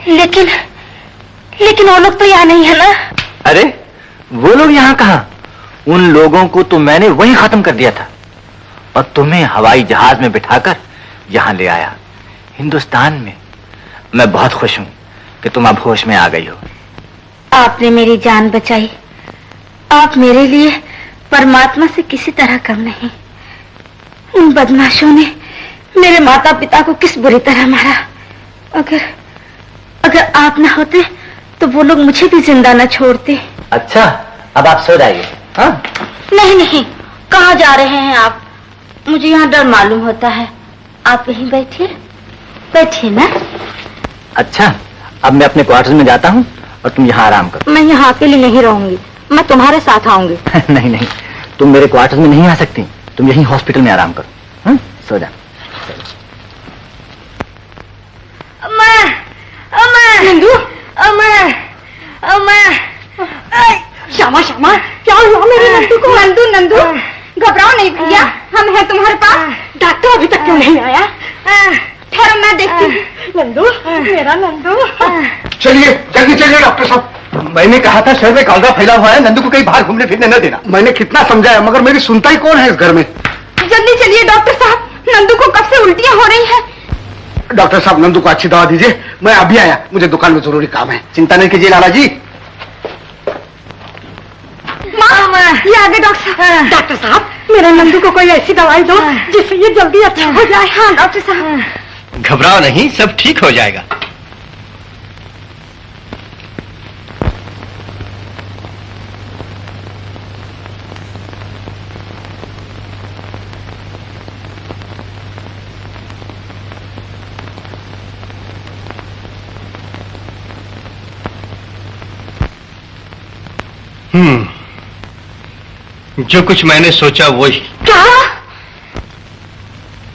लेकिन वो लोग तो यहाँ नहीं है ना? अरे वो लोग यहाँ कहाँ? उन लोगों को तो मैंने वहीं खत्म कर दिया था और तुम्हें हवाई जहाज में बिठाकर यहाँ ले आया, हिंदुस्तान में। मैं बहुत खुश हूँ कि तुम अब होश में आ गई हो। आपने मेरी जान बचाई। आप मेरे लिए परमात्मा से किसी तरह कम नहीं। उन बदमाशों ने मेरे माता पिता को किस बुरी तरह मारा। अगर आप न होते तो वो लोग मुझे भी जिंदा न छोड़ते। अच्छा, अब आप सो जाइए। हाँ? नहीं, कहाँ जा रहे हैं आप? मुझे यहाँ डर मालूम होता है। आप यहीं बैठिए ना। अच्छा, अब मैं अपने क्वार्टर्स में जाता हूँ और तुम यहाँ आराम करो। मैं यहाँ अकेली नहीं रहूंगी, मैं तुम्हारे साथ आऊंगी। नहीं नहीं, तुम मेरे क्वार्टर्स में नहीं आ सकती, तुम यहीं हॉस्पिटल में आराम करो। हाँ, सो जा। अम्मा, अम्मा, नंदू, अम्मा, अम्मा, श्यामा श्यामा, क्या हुआ मेरे नंदू को? नंदू, नंदू, घबराओ नहीं भैया, हम हैं तुम्हारे पास। डॉक्टर अभी तक क्यों नहीं आया? ठहरो मैं देखती हूँ। नंदू, मेरा नंदू। चलिए जल्दी चलिए डॉक्टर साहब। मैंने कहा था शहर में कालरा फैला हुआ है, नंदू को कहीं बाहर घूमने फिरने न देना। मैंने कितना समझाया मगर मेरी सुनता ही कौन है इस घर में। जल्दी चलिए डॉक्टर साहब, नंदू को कब से उल्टियाँ हो रही हैं। डॉक्टर साहब नंदू को अच्छी दवा दीजिए, मैं अभी आया, मुझे दुकान में जरूरी काम है। चिंता नहीं कीजिए लाला जी। माँ, ये आगे डॉक्टर साहब। डॉक्टर साहब, मेरे नंदू को कोई ऐसी दवाई दो जिससे ये जल्दी अच्छा हो जाए। हाँ डॉक्टर साहब। घबराओ नहीं, सब ठीक हो जाएगा। जो कुछ मैंने सोचा वही। क्या?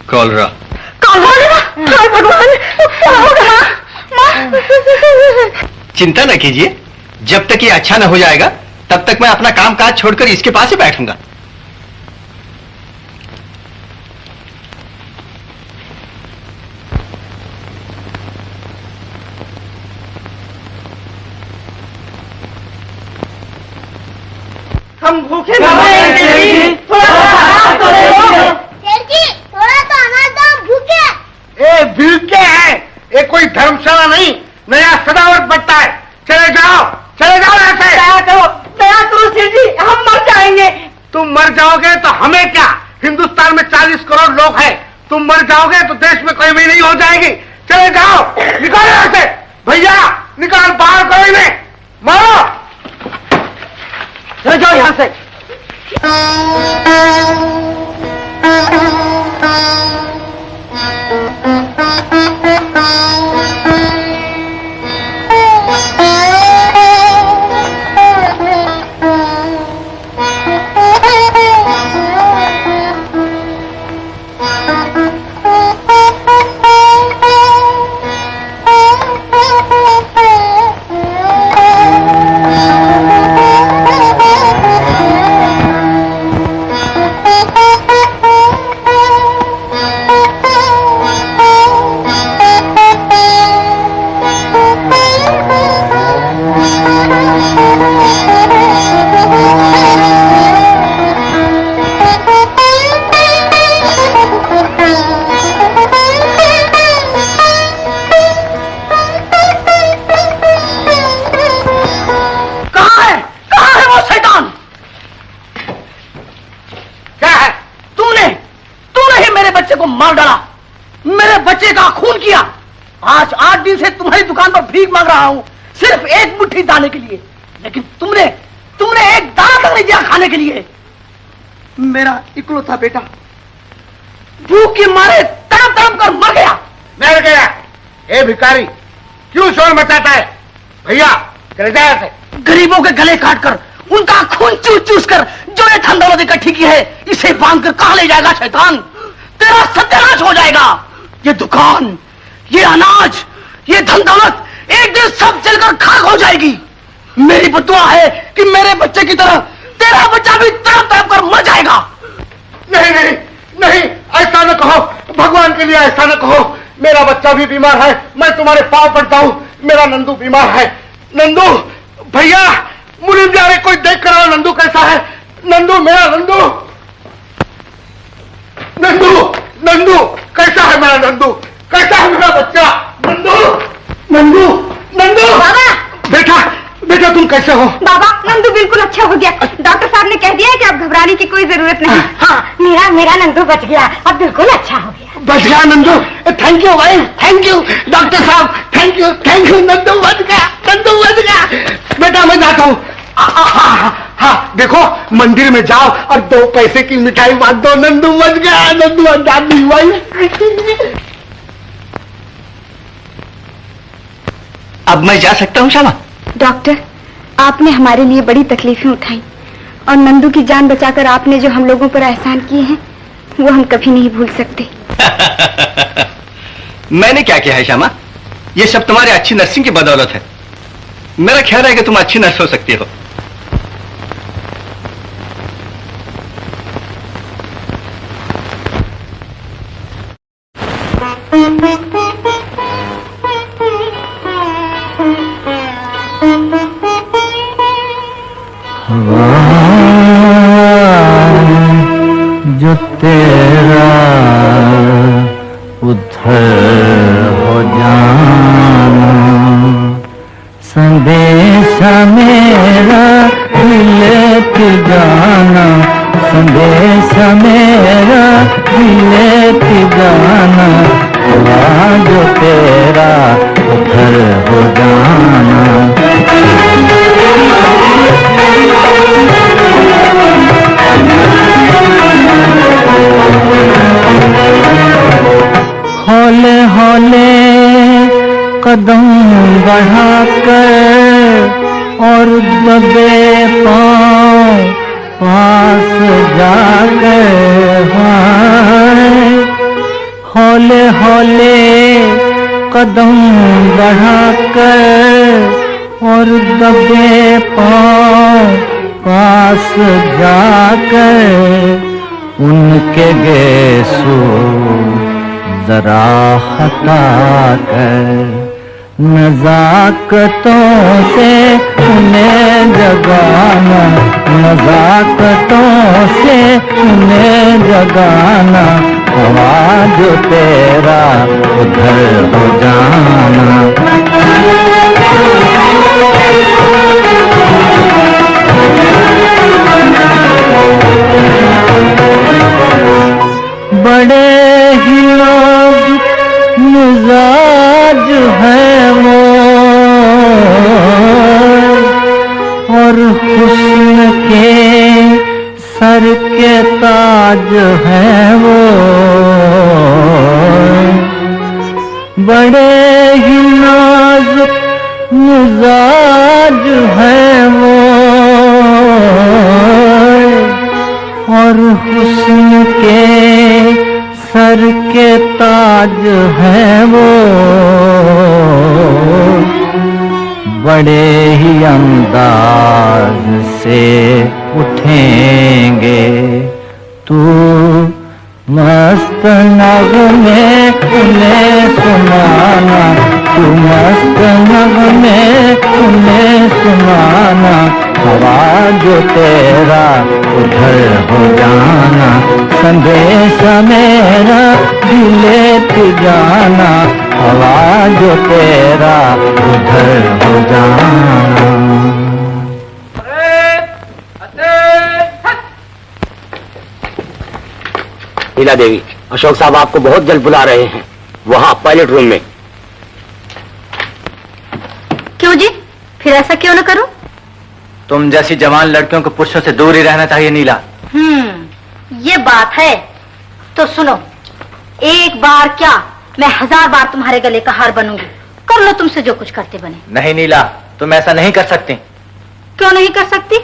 कॉलरा। हाय भगवान, क्या होगा? चिंता न कीजिए, जब तक ये अच्छा न हो जाएगा तब तक मैं अपना काम काज छोड़कर इसके पास ही बैठूंगा। हम भूखे थोड़ा तो अनाज दो, भूखे। ए भूखे है, ये कोई धर्मशाला नहीं, नया सदावत बढ़ता है। चले जाओ यहाँ से। दया करो सेठ जी, हम मर जाएंगे। तुम मर जाओगे तो हमें क्या, हिंदुस्तान में 40 करोड़ लोग हैं, तुम मर जाओगे तो देश में कोई भी नहीं हो जाएगी। चले जाओ, निकालो यहाँ से। भैया निकाल, बाहर करो इन्हें, मारो। चले जाओ यहाँ से। मार डाला, मेरे बच्चे का खून किया। आज 8 दिन से तुम्हारी दुकान पर भीख मांग रहा हूँ, सिर्फ एक मुट्ठी दाने के लिए, लेकिन तुमने एक दाना तक नहीं दिया खाने के लिए। मेरा इकलौता बेटा भूख के मारे तड़प तड़प कर मर गया। मर गया? ए भिखारी, क्यों शोर मचाता है? भैया चले जाए ऐसे। गरीबों के गले काट कर, उनका खून चूस चूस कर जो ये धन दौलत इकट्ठी की है, इसे बांध कर कहां ले जाएगा शैतान? तेरा सत्यानाश हो जाएगा। ये दुकान, ये अनाज, ये धन दौलत एक दिन सब जलकर खाक हो जाएगी। मेरी बदुआ है कि मेरे बच्चे की तरह तेरा बच्चा भी तड़प तड़प कर मर जाएगा। नहीं नहीं नहीं, ऐसा न कहो, भगवान के लिए ऐसा न कहो। मेरा बच्चा भी बीमार है, मैं तुम्हारे पांव पड़ता हूँ। मेरा नंदू बीमार है। नंदू भैया, मुनीम जा रहे, कोई देख कर आओ नंदू कैसा है। नंदू, मेरा नंदू, नंदू नंदू कैसा है मेरा नंदू? कैसा है मेरा बच्चा? नंदू नंदू नंदू। बाबा, बेटा बेटा तुम कैसे हो? बाबा नंदू बिल्कुल अच्छा हो गया। डॉक्टर साहब ने कह दिया है कि अब घबराने की कोई जरूरत नहीं। हाँ, मेरा नंदू बच गया, अब बिल्कुल अच्छा हो गया। बच गया नंदू? थैंक यू भाई, थैंक यू डॉक्टर साहब, थैंक यू। नंदू बच गया, नंदू बच गया। बेटा मैं जाता हूँ। हाँ देखो, मंदिर में जाओ और 2 पैसे की मिठाई बांट दो। नंदू बच गया, नंदू दादी भाई। अब मैं जा सकता हूँ श्यामा? डॉक्टर, आपने हमारे लिए बड़ी तकलीफें उठाई और नंदू की जान बचाकर आपने जो हम लोगों पर एहसान किए हैं वो हम कभी नहीं भूल सकते। मैंने क्या किया है श्यामा? ये सब तुम्हारी अच्छी नर्सिंग की बदौलत है। मेरा ख्याल है कि तुम अच्छी नर्स हो सकती हो। जो तेरा उधर हो जाना, संदेशा मेरा लेके जाना, संदेशा मेरा लेके जाना, जो तेरा उधर हो जाना। हौले हौले कदम बढ़ाकर और दबे पाँव पास जाकर, हौले हौले कदम बढ़ाकर और दबे पाँव पास जाकर, उनके गेसू जरा हटा कर, नज़ाकतों से उन्हें जगाना, नज़ाकतों से उन्हें जगाना, जो तेरा उधर हो जाना। बड़े ही लोग मिजाज है वो, और हुस्न के सर के ताज है वो, बड़े ही नाजुक मिजाज है वो, और हुस्न के सर के ताज है वो, बड़े ही अंदाज से उठेंगे, तू मस्त नगमे उन्हें सुनाना, तू मस्त नगमे उन्हें सुनाना, जो तेरा उधर हो जाना, संदेश मेरा लेते जाना, जो तेरा उधर हो जाना। हीला देवी, अशोक साहब आपको बहुत जल्द बुला रहे हैं, वहां पायलट रूम में। क्यों जी, फिर ऐसा क्यों न करूं? तुम जैसी जवान लड़कियों को पुरुषों से दूर ही रहना चाहिए नीला। ये बात है तो सुनो, एक बार क्या मैं 1000 बार तुम्हारे गले का हार बनूंगी। कर लो तुमसे जो कुछ करते बने। नहीं नीला, तुम ऐसा नहीं कर सकती। क्यों नहीं कर सकती?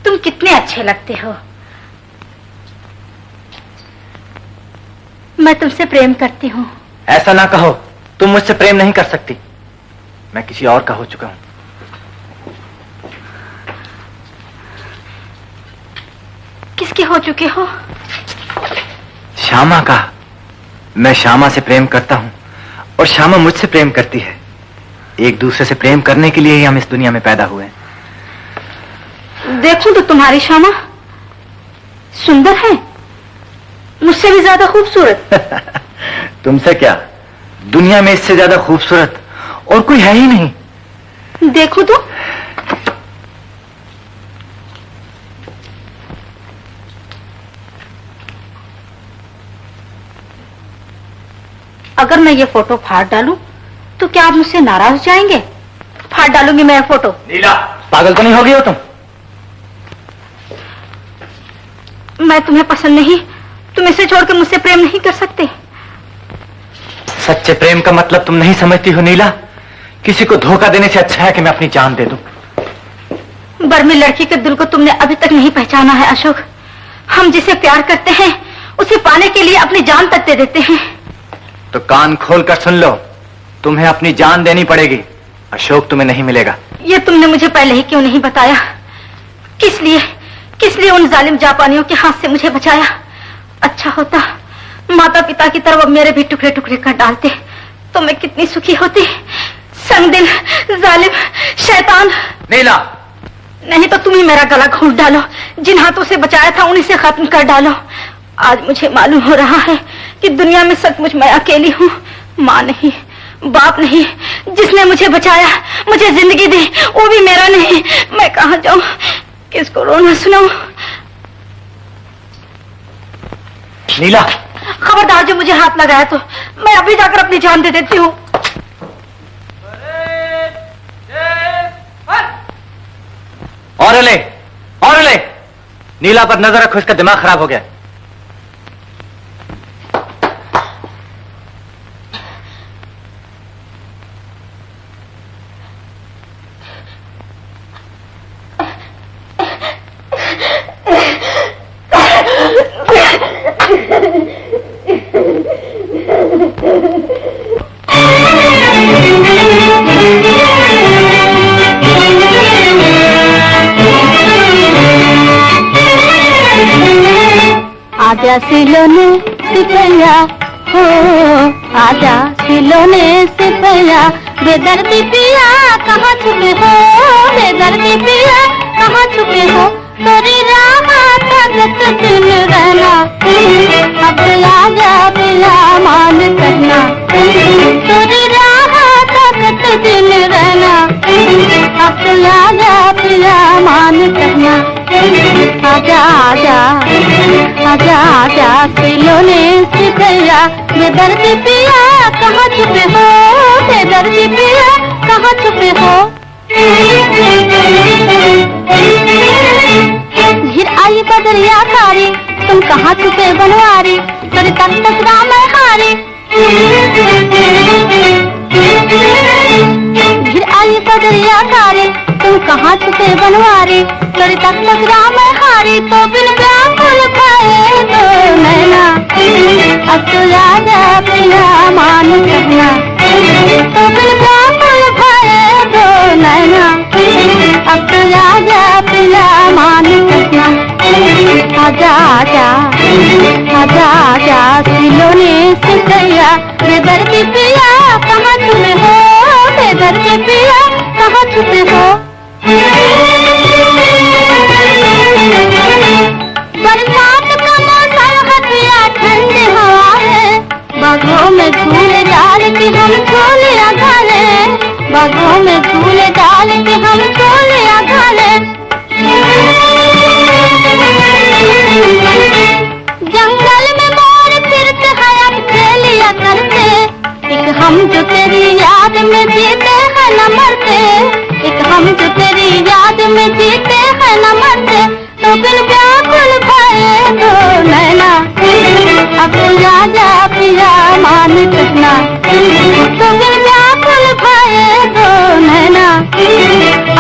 तुम कितने अच्छे लगते हो। मैं तुमसे प्रेम करती हूँ। ऐसा ना कहो, तुम मुझसे प्रेम नहीं कर सकती। मैं किसी और का हो चुका हूं। किसके हो चुके हो? श्यामा का। मैं श्यामा से प्रेम करता हूं और श्यामा मुझसे प्रेम करती है। एक दूसरे से प्रेम करने के लिए ही हम इस दुनिया में पैदा हुए हैं। देखूं तो तुम्हारी श्यामा सुंदर है, मुझसे भी ज्यादा खूबसूरत। तुमसे क्या, दुनिया में इससे ज्यादा खूबसूरत और कोई है ही नहीं। देखूं तो। अगर मैं ये फोटो फाड़ डालूं तो क्या आप मुझसे नाराज हो जाएंगे? फाड़ डालूंगी मैं ये फोटो। नीला, पागल तो नहीं होगी हो तुम? मैं तुम्हें पसंद नहीं, तुम इसे छोड़कर मुझसे प्रेम नहीं कर सकते। सच्चे प्रेम का मतलब तुम नहीं समझती हो नीला। किसी को धोखा देने से अच्छा है कि मैं अपनी जान दे दूं। बर्मी लड़की के दिल को तुमने अभी तक नहीं पहचाना है अशोक। हम जिसे प्यार करते हैं उसे पाने के लिए अपनी जान तक दे देते हैं। तो कान खोल कर सुन लो, तुम्हें अपनी जान देनी पड़ेगी। अशोक तुम्हें नहीं मिलेगा। ये तुमने मुझे पहले ही क्यों नहीं बताया? किस लिए उन जालिम जापानियों के हाथ से मुझे बचाया? अच्छा होता माता पिता की तरफ मेरे भी टुकड़े टुकड़े कर डालते तो मैं कितनी सुखी होती। संगदिल, जालिम, शैतान। नीला, नहीं तो तुम ही मेरा गला घोंट डालो। जिन हाथों से बचाया था उन्हीं से खत्म कर डालो। आज मुझे मालूम हो रहा है कि दुनिया में सचमुच मैं अकेली हूँ। माँ नहीं, बाप नहीं, जिसने मुझे बचाया, मुझे जिंदगी दी, वो भी मेरा नहीं। मैं कहाँ जाऊँ, किसको रोना सुनाऊं? नीला, खबरदार जो मुझे हाथ लगाया तो मैं अभी जाकर अपनी जान दे देती हूँ। और ले। नीला पर नजर रखो, इसका दिमाग खराब हो गया। आजा सिलोने सिपैया हो, आजा सिलोने सिपैया। बेदर्दी पिया कहाँ छुपे हो, बेदर्दी पिया कहाँ छुपे हो। तोरी राह तक दिन रहना, अब आजा पिया मान कहना। तोरी राह तक दिन रहना, अब आजा पिया मान कहना। आजा आजा आजा आजा सिलोने सिपैया। बेदर्दी पिया कहाँ छुपे हो, बेदर्दी पिया कहाँ छुपे हो। घिर आई बदरिया कारी, तुम कहाँ छुपे बनवारी। तेरे तक तकरा मैं हारी। घिर आई बदरिया कारी, तुम कहाँ छुपे बनवारी। तेरे तक तकरा मैं हारी। तो बिन व्याकुल भये तो नैना, अब तो आजा पिया मान कहना। तो बिन व्याकुल भये तो नैना, अब तो आजा पिया मान कहना। आजा आजा आजा आजा सिलोने सिपैया। बेदर्दी पिया कहाँ छुपे हो, बेदर्दी पिया कहाँ छुपे हो। बरसात का मौसम हथिया ठंडी हवा है। बागों में झूले डाल के हम झोलियां घाले, बागों में झूले डाल के हम झोलियां घाले। जंगल में मोर फिरते हैं अब खेलिया करते। एक हम जो तेरी याद में जीते हैं न मरते, एक हम जो तेरी याद में जीते हैं न मरते। तो बिन व्याकुल भये तो नैना, अब आजा पिया मान कहना। तो बिन व्याकुल भये तो नैना,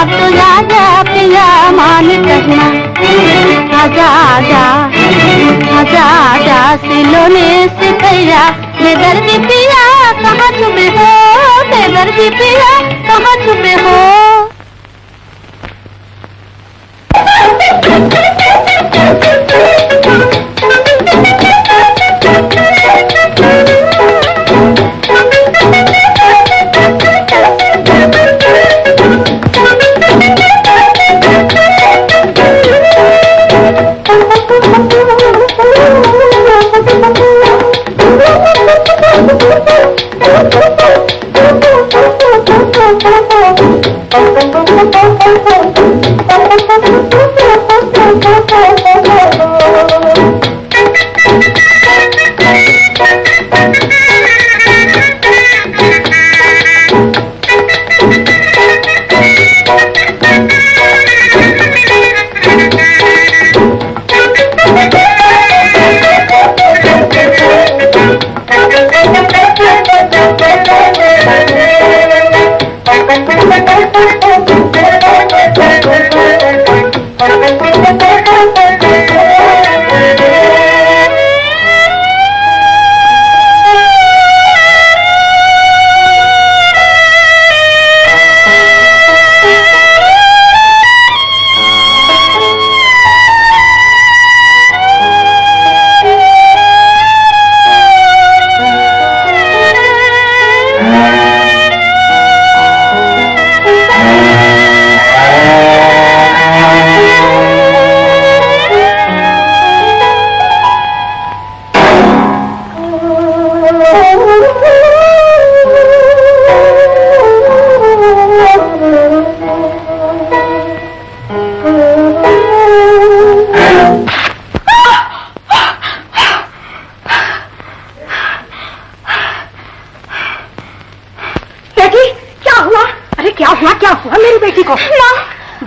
अब तो आजा पिया मान कहना। आजा आजा आजा आजा सिलोने सिपैया। बेदर्दी पिया कहाँ छुपे हो, बेदर्दी पिया कहाँ छुपे हो।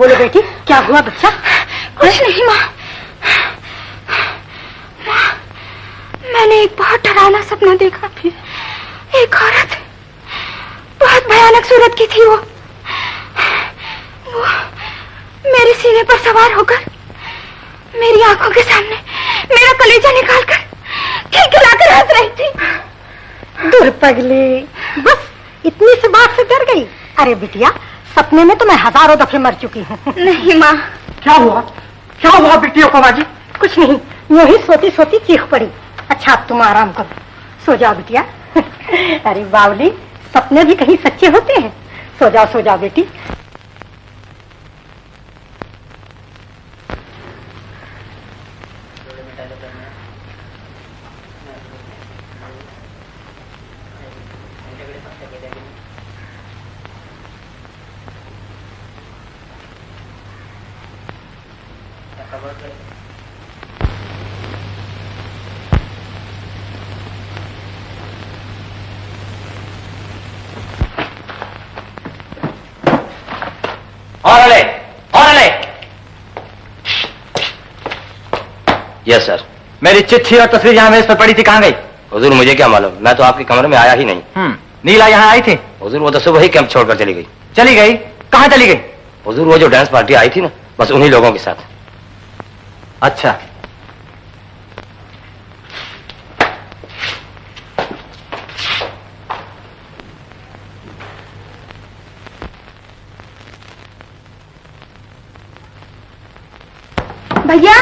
बोलो बेटी, क्या हुआ बच्चा? कुछ नहीं माँ। मैंने एक बहुत डरावना सपना देखा। एक औरत, बहुत भयानक सूरत की थी वो मेरे सीने पर सवार होकर मेरी आंखों के सामने मेरा कलेजा निकालकर खिलखिलाकर हंस रही थी। दुर्पगली, बस इतनी सी बात से डर गई? अरे बिटिया, सपने में तो मैं हजारों दफे मर चुकी हूँ। नहीं माँ। क्या हुआ? क्या हुआ बिटिया को बाजी? कुछ नहीं, यूं ही सोती सोती चीख पड़ी। अच्छा अब तुम आराम करो, सो जाओ बिटिया। अरे बावली, सपने भी कहीं सच्चे होते हैं। सो जाओ बेटी। Yes sir. मेरी चिट्ठी और तस्वीर यहाँ मेज पर पड़ी थी, कहाँ गई? हुजूर मुझे क्या मालूम, मैं तो आपके कमरे में आया ही नहीं। नीला यहाँ आई थी? हुजूर वो तो सुबह ही कैंप छोड़कर चली गई। चली गई? कहाँ चली गई? हुजूर वो जो डांस पार्टी आई थी ना, बस उन्हीं लोगों के साथ। अच्छा। भैया,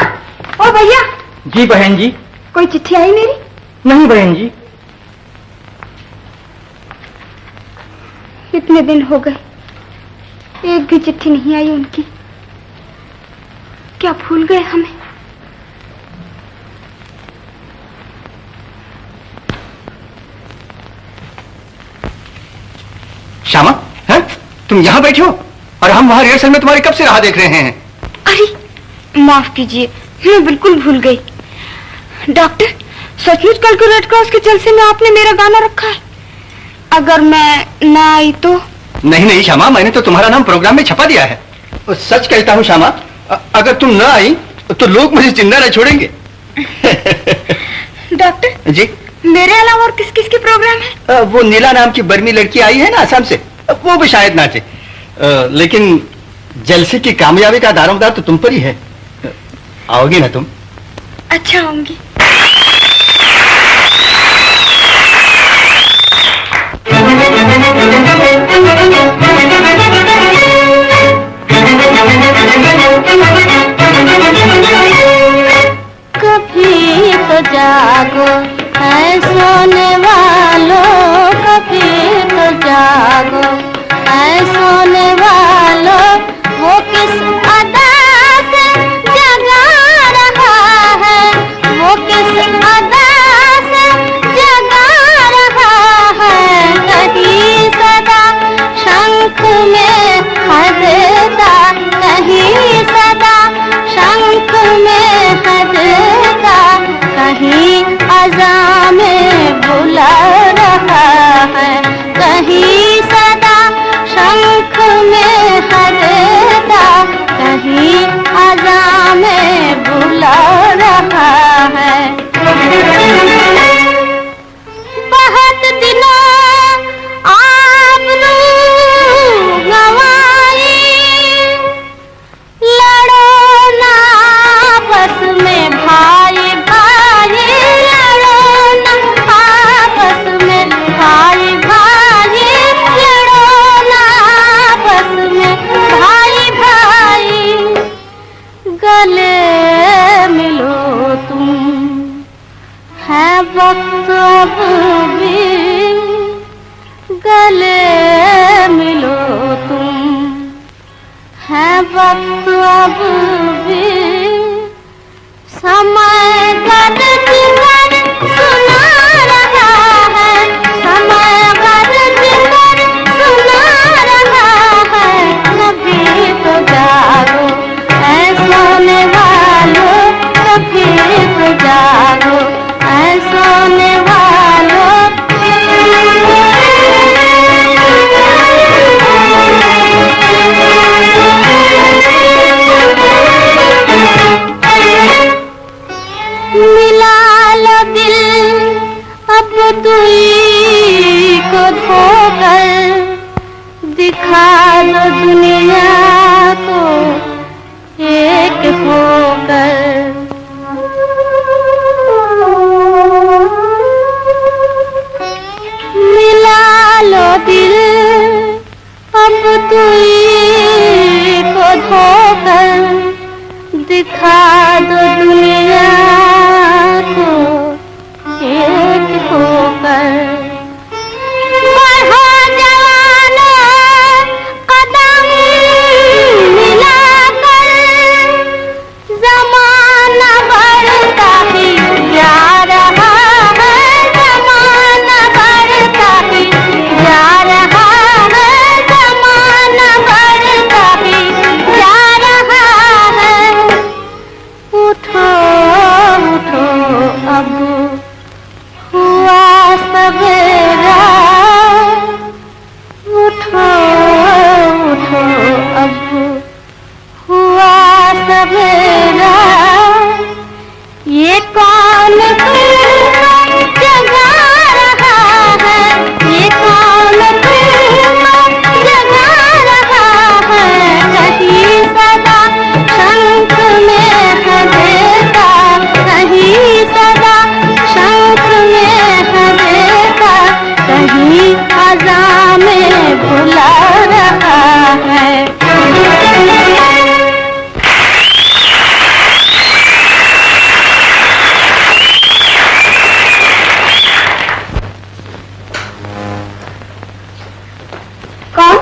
ओ भैया। जी बहन जी। कोई चिट्ठी आई मेरी? नहीं बहन जी। इतने दिन हो गए, एक भी चिट्ठी नहीं आई उनकी। क्या भूल गए हमें? श्यामा, हैं? तुम यहाँ बैठी हो और हम वहाँ रिहर्सल में तुम्हारी कब से राह देख रहे हैं। अरे माफ कीजिए, मैं बिल्कुल भूल गई। डॉक्टर, सचमुच कल को रेड क्रॉस के जलसे में आपने मेरा गाना रखा है? अगर मैं ना आई तो? नहीं नहीं श्यामा, मैंने तो तुम्हारा नाम प्रोग्राम में छपा दिया है। और सच कहता हूँ श्यामा, अगर तुम न आई तो लोग मुझे जिंदा न छोड़ेंगे। डॉक्टर जी, मेरे अलावा और किस किस के प्रोग्राम है? वो नीला नाम की बर्मी लड़की आई है ना असम से, वो भी शायद नाचे। लेकिन जलसे की कामयाबी का दारोमदार तो तुम पर ही है। आओगी ना तुम? अच्छा आऊंगी। कभी तो जागो ऐ सोने वालों, कभी तो जागो ऐ सोने वालों, वो किस अदा से जगा रहा है, वो किस अदा से जगा रहा है। कहीं सदा शंख में हदेता, कहीं सदा शंख में हदेता, कहीं अज़ा में बुला रहा है, कहीं सदा शंख में हदेता, कहीं अज़ा में बुला रहा है। बहुत दिनों आबरू गंवाई, लड़ो ना आपस में भाई भाई, लड़ो ना आपस में भाई भाई, लड़ो ना आपस में भाई भाई। गले मिलो तुम, है वक्त अब भी, गले मिलो तुम, है वक्त अब भी। समय गर्ज कर सुना रहा है, समय गर्ज कर सुना रहा है। कभी तो जागो ऐ सोने वालों, कभी तो जागो ऐ सोने वालों। मिला लो दिल अब तुई को धोकर, दिखा दो दुनिया को एक होकर। मिला लो दिल अब तुई को धोकर, दिखा दो दुनिया को एक होकर। बढ़ो जवानों कदम मिलाकर, जमाना बढ़ता ही जा रहा है, जमाना बढ़ता ही जा रहा है, जमाना बढ़ता ही जा रहा है। उठो उठो अब हुआ सवेरा, उठो उठो अब हुआ सवेरा। ये कौन तुमको जगा रहा है, ये कौन तुमको जगा रहा है। कहीं सदा शंख में है देता, कहीं सदा शंख में है देता, कहीं खजा में बुला रहा है। कौन?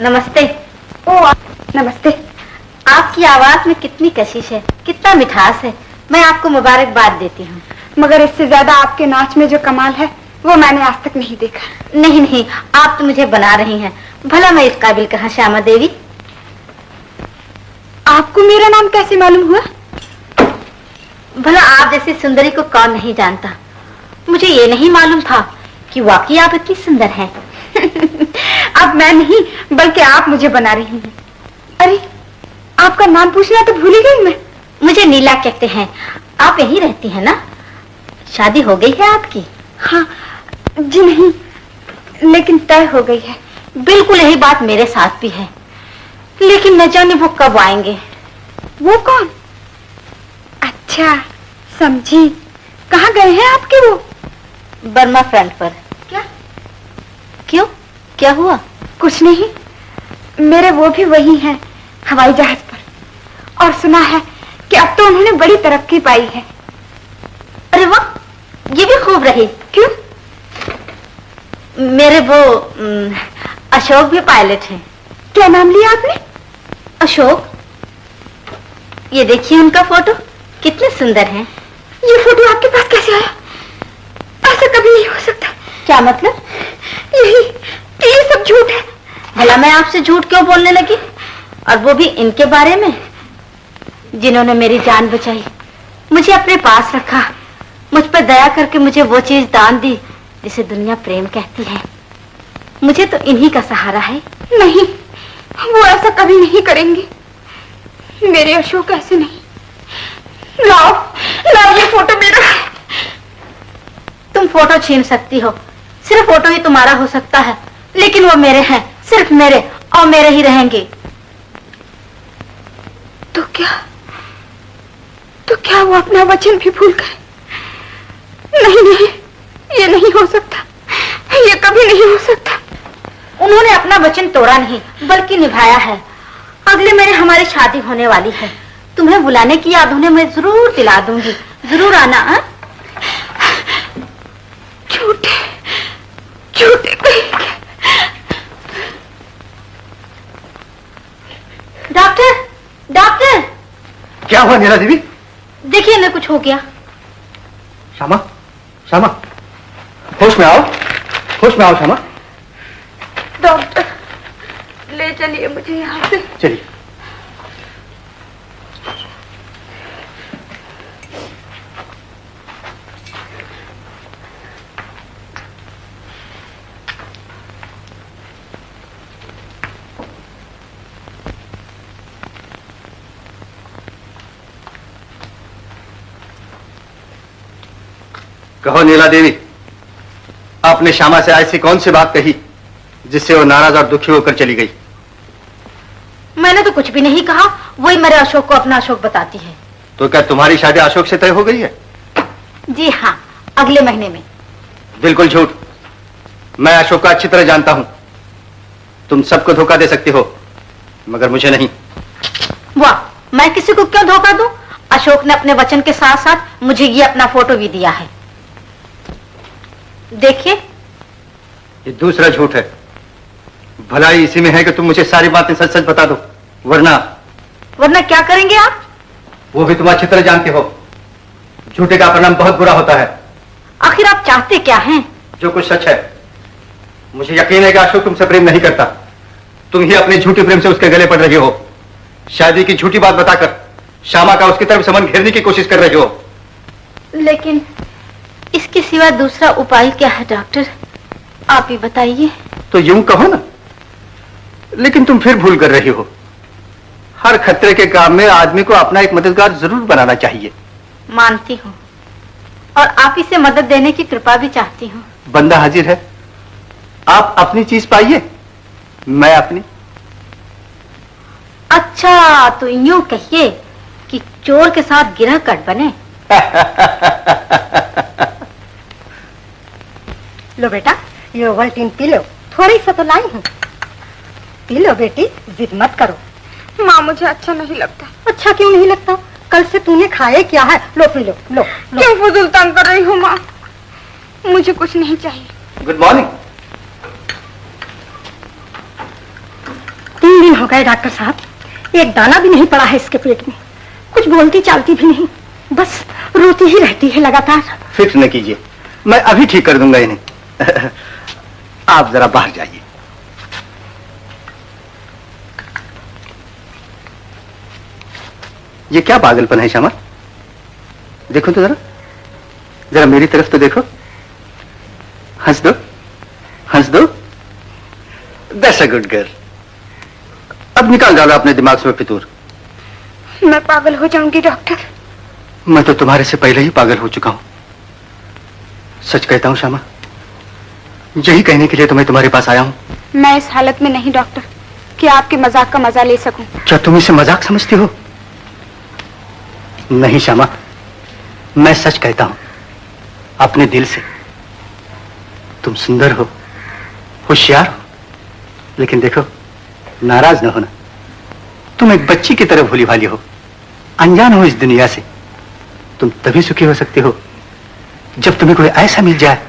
नमस्ते। ओ नमस्ते। आपकी आवाज में कितनी कशिश है, कितना मिठास है। मैं आपको मुबारकबाद देती हूँ। मगर इससे ज्यादा आपके नाच में जो कमाल है वो मैंने आज तक नहीं देखा। नहीं नहीं, आप तो मुझे बना रही हैं। भला मैं इस काबिल कहाँ श्यामा देवी। आपको मेरा नाम कैसे मालूम हुआ? भला आप जैसी सुंदरी को कौन नहीं जानता। मुझे ये नहीं मालूम था कि वाकई आप इतनी सुंदर हैं। अब मैं नहीं बल्कि आप मुझे बना रही हैं। अरे आपका नाम पूछना तो भूल ही गई मैं। मुझे नीला कहते हैं। आप यहीं रहती हैं ना? शादी हो गई है आपकी? हाँ जी नहीं, लेकिन तय हो गई है। बिल्कुल यही बात मेरे साथ भी है, लेकिन न जाने वो कब आएंगे। वो कौन? अच्छा समझी। कहाँ गए हैं आपके वो? बर्मा फ्रंट पर। क्या? क्यों, क्या हुआ? कुछ नहीं, मेरे वो भी वही हैं, हवाई जहाज पर। और सुना है कि अब तो उन्होंने बड़ी तरक्की पाई है। अरे वाह, ये भी खूब रही। क्यों? मेरे वो अशोक भी पायलट हैं। क्या नाम लिया आपने? अशोक। ये देखिए उनका फोटो, कितने सुंदर हैं। ये फोटो आपके पास कैसे आया? ऐसा कभी नहीं हो सकता। क्या मतलब? यही कि ये सब झूठ है। भला मैं आपसे झूठ क्यों बोलने लगी? और वो भी इनके बारे में, जिन्होंने मेरी जान बचाई, मुझे अपने पास रखा, मुझ पर दया करके मुझे वो चीज दान दी जिसे दुनिया प्रेम कहती है। मुझे तो इन्हीं का सहारा है। नहीं, वो ऐसा कभी नहीं करेंगे। मेरे अशोक ऐसे नहीं। लाओ लाओ, ये फोटो मेरा है। तुम फोटो छीन सकती हो, सिर्फ फोटो ही तुम्हारा हो सकता है, लेकिन वो मेरे हैं, सिर्फ मेरे, और मेरे ही रहेंगे। तो क्या वो अपना वचन भी भूल गए? नहीं नहीं, ये नहीं हो सकता, ये कभी नहीं हो सकता। उन्होंने अपना वचन तोड़ा नहीं बल्कि निभाया है। अगले महीने हमारी शादी होने वाली है। तुम्हें बुलाने की याद उन्हें मैं जरूर दिला दूंगी। जरूर आना। हाँ? झूठे झूठे कहीं। Doctor doctor. क्या हुआ नीला देवी? देखिए ना, कुछ हो गया। श्यामा श्यामा, होश में आओ, होश में आओ श्यामा। डॉक्टर ले चलिए मुझे यहाँ से। चलिए। कहो नीला देवी, आपने श्यामा से ऐसी कौन सी बात कही जिससे वो नाराज और दुखी होकर चली गई? मैंने तो कुछ भी नहीं कहा, वही मेरे अशोक को अपना अशोक बताती है। तो क्या तुम्हारी शादी अशोक से तय हो गई है? जी हाँ, अगले महीने में। बिल्कुल झूठ। मैं अशोक को अच्छी तरह जानता हूं। तुम सबको धोखा दे सकती हो, मगर मुझे नहीं। वाह, मैं किसी को क्यों धोखा दूं? अशोक ने अपने वचन के साथ साथ मुझे ये अपना फोटो भी दिया है, देखिए। ये दूसरा झूठ है। भलाई इसी में है कि तुम मुझे सारी बातें सच सच बता दो, वरना क्या करेंगे आप? वो भी तुम अच्छी तरह जानते हो, झूठे का परिणाम बहुत बुरा होता है। आखिर आप चाहते क्या हैं? जो कुछ सच है। मुझे यकीन है कि अशोक तुमसे प्रेम नहीं करता। तुम ही अपने झूठे प्रेम से उसके गले पड़ रही हो। शादी की झूठी बात बताकर श्यामा का उसकी तरफ संबंध घेरने की कोशिश कर रही हो। लेकिन इसके सिवा दूसरा उपाय क्या है डॉक्टर? आप ही बताइए। तो यूं कहो ना, लेकिन तुम फिर भूल कर रही हो। हर खतरे के काम में आदमी को अपना एक मददगार जरूर बनाना चाहिए। मानती हूँ, और आप ही से मदद देने की कृपा भी चाहती हूँ। बंदा हाजिर है, आप अपनी चीज पाइए, मैं अपनी। अच्छा, तो यूं कहिए कि चोर के साथ गिरह कट बने। लो बेटा, ये ओवल्टीन पी लो, थोड़ी सा तो लाई हूँ। पी लो बेटी, जिद मत करो। माँ, मुझे अच्छा नहीं लगता। अच्छा क्यों नहीं लगता? कल से तूने खाए क्या है? लो पी लो, लो, लो। क्यों फजूल तंग कर रही हो माँ? मुझे कुछ नहीं चाहिए। Good morning. 3 दिन हो गए डॉक्टर साहब, एक दाना भी नहीं पड़ा है इसके पेट में। कुछ बोलती चालती भी नहीं, बस रोती ही रहती है लगातार। फिक्र न कीजिए, मैं अभी ठीक कर दूंगा इन्हें। आप जरा बाहर जाइए। ये क्या पागलपन है श्यामा? देखो तो जरा, जरा मेरी तरफ तो देखो। हंस दो, हंस दो। That's a good girl. अब निकाल डालो अपने दिमाग से फितूर। मैं पागल हो जाऊंगी डॉक्टर। मैं तो तुम्हारे से पहले ही पागल हो चुका हूं। सच कहता हूं श्यामा, यही कहने के लिए तो मैं तुम्हारे पास आया हूं। मैं इस हालत में नहीं डॉक्टर कि आपके मजाक का मजा ले सकूं। क्या तुम इसे मजाक समझती हो? नहीं श्यामा, मैं सच कहता हूं, अपने दिल से। तुम सुंदर हो, होशियार हो, लेकिन देखो, नाराज न होना। तुम एक बच्ची की तरह भोली भाली हो, अनजान हो इस दुनिया से। तुम तभी सुखी हो सकते हो जब तुम्हें कोई ऐसा मिल जाए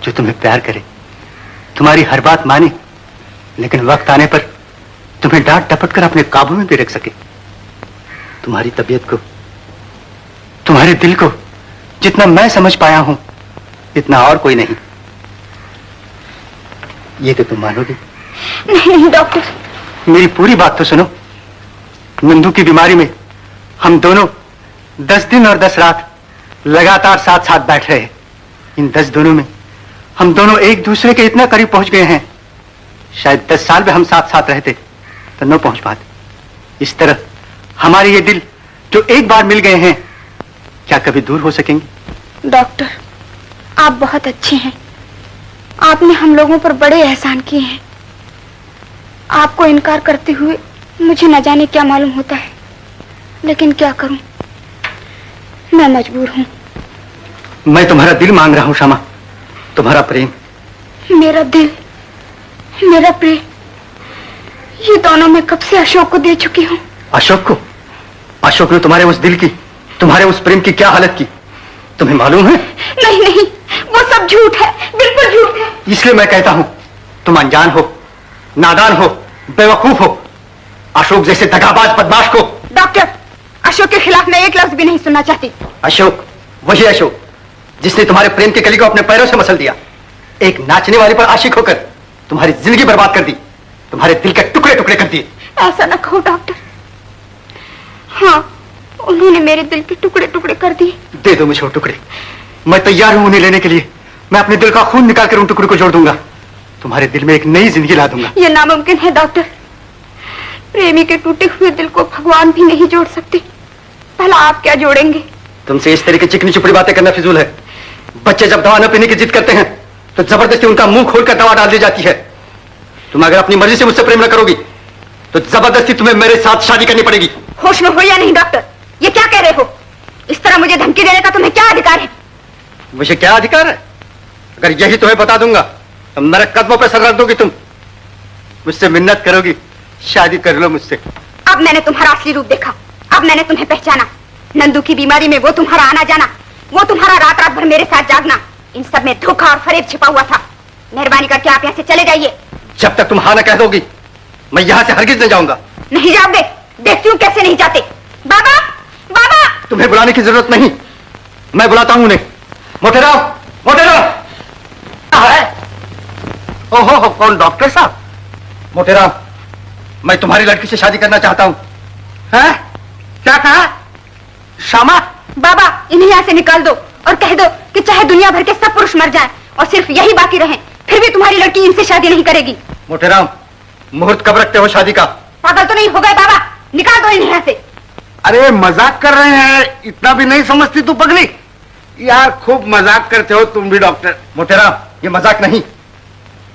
जो तुम्हें प्यार करे, तुम्हारी हर बात माने, लेकिन वक्त आने पर तुम्हें डांट डपट कर अपने काबू में भी रख सके। तुम्हारी तबीयत को, तुम्हारे दिल को जितना मैं समझ पाया हूं, इतना और कोई नहीं। ये तो तुम मानोगी? नहीं डॉक्टर। मेरी पूरी बात तो सुनो। नंदू की बीमारी में हम दोनों 10 दिन और 10 रात लगातार साथ साथ बैठ रहे। इन 10 दिनों में हम दोनों एक दूसरे के इतना करीब पहुंच गए हैं, शायद 10 साल में हम साथ साथ रहते तो न पहुंच पाते। इस तरह हमारे ये दिल जो एक बार मिल गए हैं, क्या कभी दूर हो सकेंगे? डॉक्टर, आप बहुत अच्छे हैं। आपने हम लोगों पर बड़े एहसान किए हैं। आपको इनकार करते हुए मुझे न जाने क्या मालूम होता है, लेकिन क्या करूं, मैं मजबूर हूं। मैं तुम्हारा दिल मांग रहा हूं श्यामा, तुम्हारा प्रेम। मेरा दिल, मेरा प्रेम, ये दोनों मैं कब से अशोक को दे चुकी हूं। अशोक को? अशोक ने तुम्हारे उस दिल की, तुम्हारे उस प्रेम की क्या हालत की, तुम्हें मालूम है? नहीं नहीं, वो सब झूठ है, बिल्कुल झूठ है। इसलिए मैं कहता हूं, तुम अनजान हो, नादान हो, बेवकूफ हो। अशोक जैसे दगाबाज बदमाश को। डॉक्टर, अशोक के खिलाफ मैं एक लफ्ज भी नहीं सुनना चाहती। अशोक, वही अशोक जिसने तुम्हारे प्रेम की कली को अपने पैरों से मसल दिया। एक नाचने वाली पर आशिक होकर तुम्हारी जिंदगी बर्बाद कर दी, तुम्हारे दिल के टुकड़े टुकड़े कर दिए। ऐसा न कहो डॉक्टर। हाँ, उन्होंने मेरे दिल के टुकड़े टुकड़े कर दिए। दे दो मुझे वो टुकड़े, मैं तैयार हूं उन्हें लेने के लिए। मैं अपने दिल का खून निकाल कर उन टुकड़ों को जोड़ दूंगा, तुम्हारे दिल में एक नई जिंदगी ला दूंगा। ये नामुमकिन है डॉक्टर। प्रेमी के टूटे हुए दिल को भगवान भी नहीं जोड़ सकते, भला आप क्या जोड़ेंगे? तुमसे इस तरह की चिकनी चुपड़ी बातें करना फिजूल है। बच्चे जब दवा न पीने की जिद करते हैं तो जबरदस्ती उनका मुंह खोलकर दवा डाल दी जाती है। तुम अगर अपनी मर्जी से मुझसे प्रेम न करोगी तो जबरदस्ती तुम्हें मेरे साथ शादी करनी पड़ेगी। होश में हो या नहीं डॉक्टर? ये क्या कह रहे हो? इस तरह मुझे धमकी देने का तुम्हें क्या अधिकार है? मुझे क्या अधिकार है? अगर यही तुम्हें बता दूंगा तो मेरे कदमों पर सर रख दोगी तुम। मुझसे मिन्नत करोगी, शादी कर लो मुझसे। अब मैंने तुम्हारा असली रूप देखा, अब मैंने तुम्हें पहचाना। नंदू की बीमारी में वो तुम्हारा आना जाना, वो तुम्हारा रात रात भर मेरे साथ जागना, इन सब में धोखा और फरेब छिपा हुआ था। मेहरबानी करके आप यहाँ से चले जाइए। जब तक तुम हाँ न कह दोगी मैं यहाँ से हरगिज नहीं जाऊंगा। नहीं जाओगे? देखती हूँ कैसे नहीं जाते। बाबा, बाबा! तुम्हें बुलाने की जरूरत नहीं, मैं बुलाता हूं उन्हें। मोटेराव, मोटेराव! ओहो, कौन? डॉक्टर साहब? मोटेराव, मैं तुम्हारी लड़की से शादी करना चाहता हूं। है? क्या कहा? श्यामा? बाबा, इन्हें यहाँ से निकाल दो और कह दो कि चाहे दुनिया भर के सब पुरुष मर जाएं और सिर्फ यही बाकी रहें, फिर भी तुम्हारी लड़की इनसे शादी नहीं करेगी। मोटेराव, मुहूर्त कब रखते हो शादी का? पागल तो नहीं हो गए बाबा? निकाल दो इन्हें यहाँ से। अरे मजाक कर रहे हैं, इतना भी नहीं समझती तू पगली। यार खूब मजाक करते हो तुम भी डॉक्टर। मोटेराव, ये मजाक नहीं।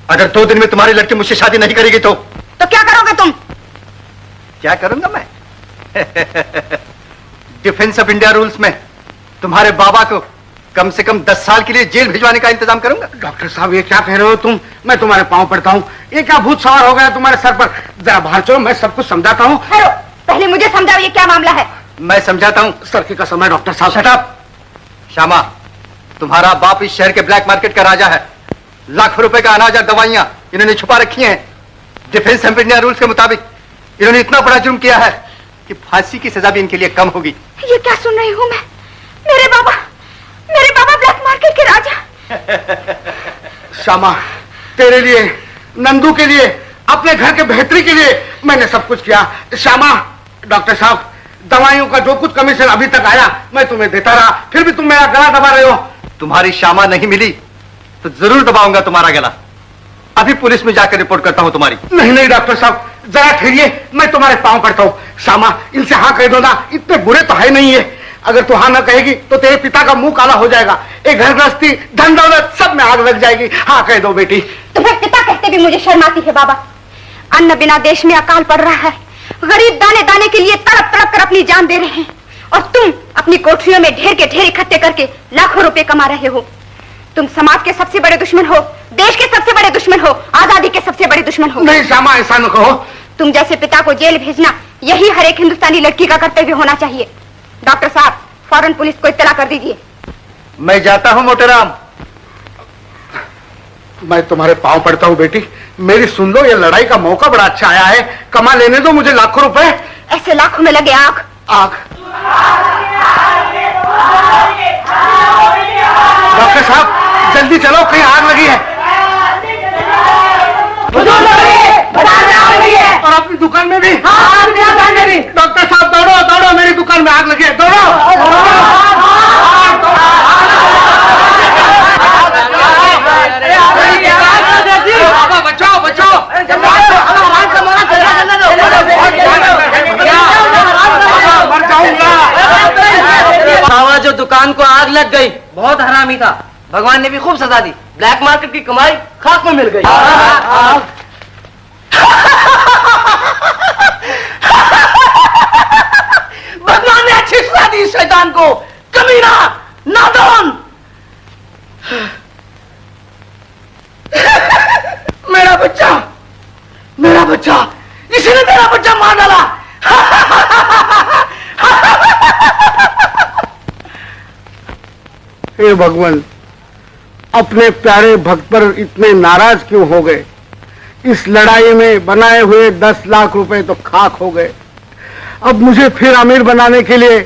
अगर 2 दिन में तुम्हारी लड़की मुझसे शादी नहीं करेगी तो क्या करोगे तुम? क्या करूंगा मैं? डिफेंस ऑफ इंडिया रूल्स में तुम्हारे बाबा को कम से कम 10 साल के लिए जेल भिजवाने का इंतजाम करूंगा। डॉक्टर साहब ये क्या कह रहे हो तुम? मैं तुम्हारे पांव पड़ता हूँ। ये क्या भूत सवार हो गया तुम्हारे सर पर? जरा बाहर चलो, मैं सब कुछ समझाता हूँ। ठहरो, पहले मुझे समझाओ ये क्या मामला है। मैं समझाता हूं। सर की कसम है डॉक्टर साहब। Shut up! श्यामा, तुम्हारा बाप इस शहर के ब्लैक मार्केट का राजा है। लाखों रुपए का अनाज और दवाइयां इन्होंने छुपा रखी हैं। डिफेंस ऑफ इंडिया रूल्स के मुताबिक इन्होंने इतना बड़ा जुर्म किया है कि फांसी की सजा भी इनके लिए कम होगी। ये क्या सुन रही हूँ मैं? मेरे बाबा ब्लैक मार्केट के राजा। श्यामा, तेरे लिए, नंदू के लिए, अपने घर के बेहतरी के लिए मैंने सब कुछ किया। श्यामा, डॉक्टर साहब, दवाइयों का जो कुछ कमीशन अभी तक आया मैं तुम्हें देता रहा, फिर भी तुम मेरा गला दबा रहे हो। तुम्हारी श्यामा नहीं मिली तो जरूर दबाऊंगा तुम्हारा गला। अभी पुलिस में जाकर रिपोर्ट करता हूं तुम्हारी। नहीं नहीं डॉक्टर साहब, जरा ठहरिए, मैं तुम्हारे पांव पड़ता हूँ। श्यामा, इनसे हाँ कह दो ना, इतने बुरे तो है नहीं है। अगर तू हाँ ना कहेगी तो तेरे पिता का मुंह काला हो जाएगा, एक घर गृहस्थी, धन दौलत सब में आग लग जाएगी। हाँ कह दो बेटी। तुम्हें पिता कहते भी मुझे शर्म आती है बाबा। अन्न बिना देश में अकाल पड़ रहा है, गरीब दाने दाने के लिए तड़प तड़प कर अपनी जान दे रहे हैं, और तुम अपनी कोठरियों में ढेर के ढेर इकट्ठे करके लाखों रुपए कमा रहे हो। तुम समाज के सबसे बड़े दुश्मन हो, देश के सबसे बड़े दुश्मन हो, आजादी के सबसे बड़े दुश्मन हो। नहीं श्यामा, ऐसा न कहो। तुम जैसे पिता को जेल भेजना यही हर एक हिंदुस्तानी लड़की का कर्तव्य होना चाहिए। डॉक्टर साहब, फौरन पुलिस को इत्तला कर दीजिए। मैं जाता हूं मोटेराम। मैं तुम्हारे पांव पड़ता हूँ बेटी, मेरी सुन लो, ये लड़ाई का मौका बड़ा अच्छा आया है, कमा लेने दो मुझे लाखों रुपए। ऐसे लाखों में लगे आग। डॉक्टर साहब जल्दी चलो, कहीं आग लगी है। और अपनी दुकान में भी। डॉक्टर साहब दौड़ो दौड़ो, मेरी दुकान में आग लगी है, दौड़ो। बचाओ बचाओ। मर जाऊंगा। बाबा, जो दुकान को आग लग गई बहुत हरामी था, भगवान ने भी खूब सजा दी। ब्लैक मार्केट की कमाई खाक में मिल गई। भगवान ने अच्छी सजा दी शैतान को, कमीना, नादान। मेरा बच्चा, इसी ने मेरा बच्चा मार डाला। हे भगवान, अपने प्यारे भक्त पर इतने नाराज क्यों हो गए? इस लड़ाई में बनाए हुए 10 लाख रुपए तो खाक हो गए। अब मुझे फिर अमीर बनाने के लिए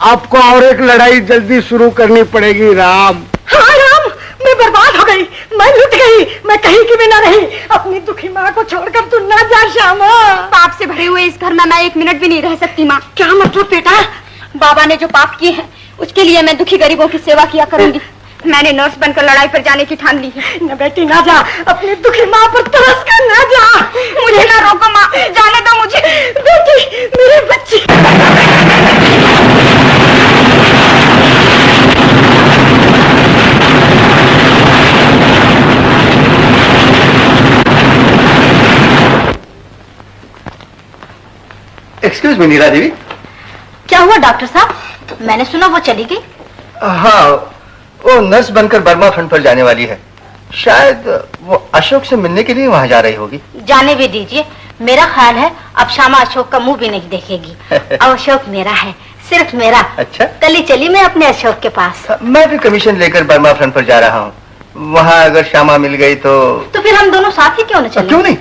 आपको और एक लड़ाई जल्दी शुरू करनी पड़ेगी। राम, हाँ राम, मैं बर्बाद हो गई, मैं लुट गई, मैं कहीं की भी ना रही। अपनी दुखी माँ को छोड़कर तू ना जा श्यामा। पाप से भरे हुए इस घर में मैं एक मिनट भी नहीं रह सकती माँ। क्या मतलब बेटा? बाबा ने जो पाप किए हैं उसके लिए मैं दुखी गरीबों की सेवा किया करूंगी। मैंने नर्स बनकर लड़ाई पर जाने की ठान ली है। न बेटी ना जा, अपनी दुखी माँ पर तरस कर ना जा। मुझे ना रोको माँ, जाने दो मुझे। बेटी, मेरे बच्चे। एक्सक्यूज मी नीला देवी। क्या हुआ डॉक्टर साहब? मैंने सुना वो चली गई। हाँ, वो नर्स बनकर बर्मा फ्रंट पर जाने वाली है। शायद वो अशोक से मिलने के लिए वहां जा रही होगी। जाने भी दीजिए, मेरा ख्याल है अब श्यामा अशोक का मुंह भी नहीं देखेगी। अब अशोक मेरा है, सिर्फ मेरा। अच्छा, कल ही चली मैं अपने अशोक के पास। मैं भी कमीशन लेकर बर्मा फ्रंट पर जा रहा हूँ। वहां अगर श्यामा मिल गई तो फिर हम दोनों साथ ही क्यों न चलें? क्यों नहीं?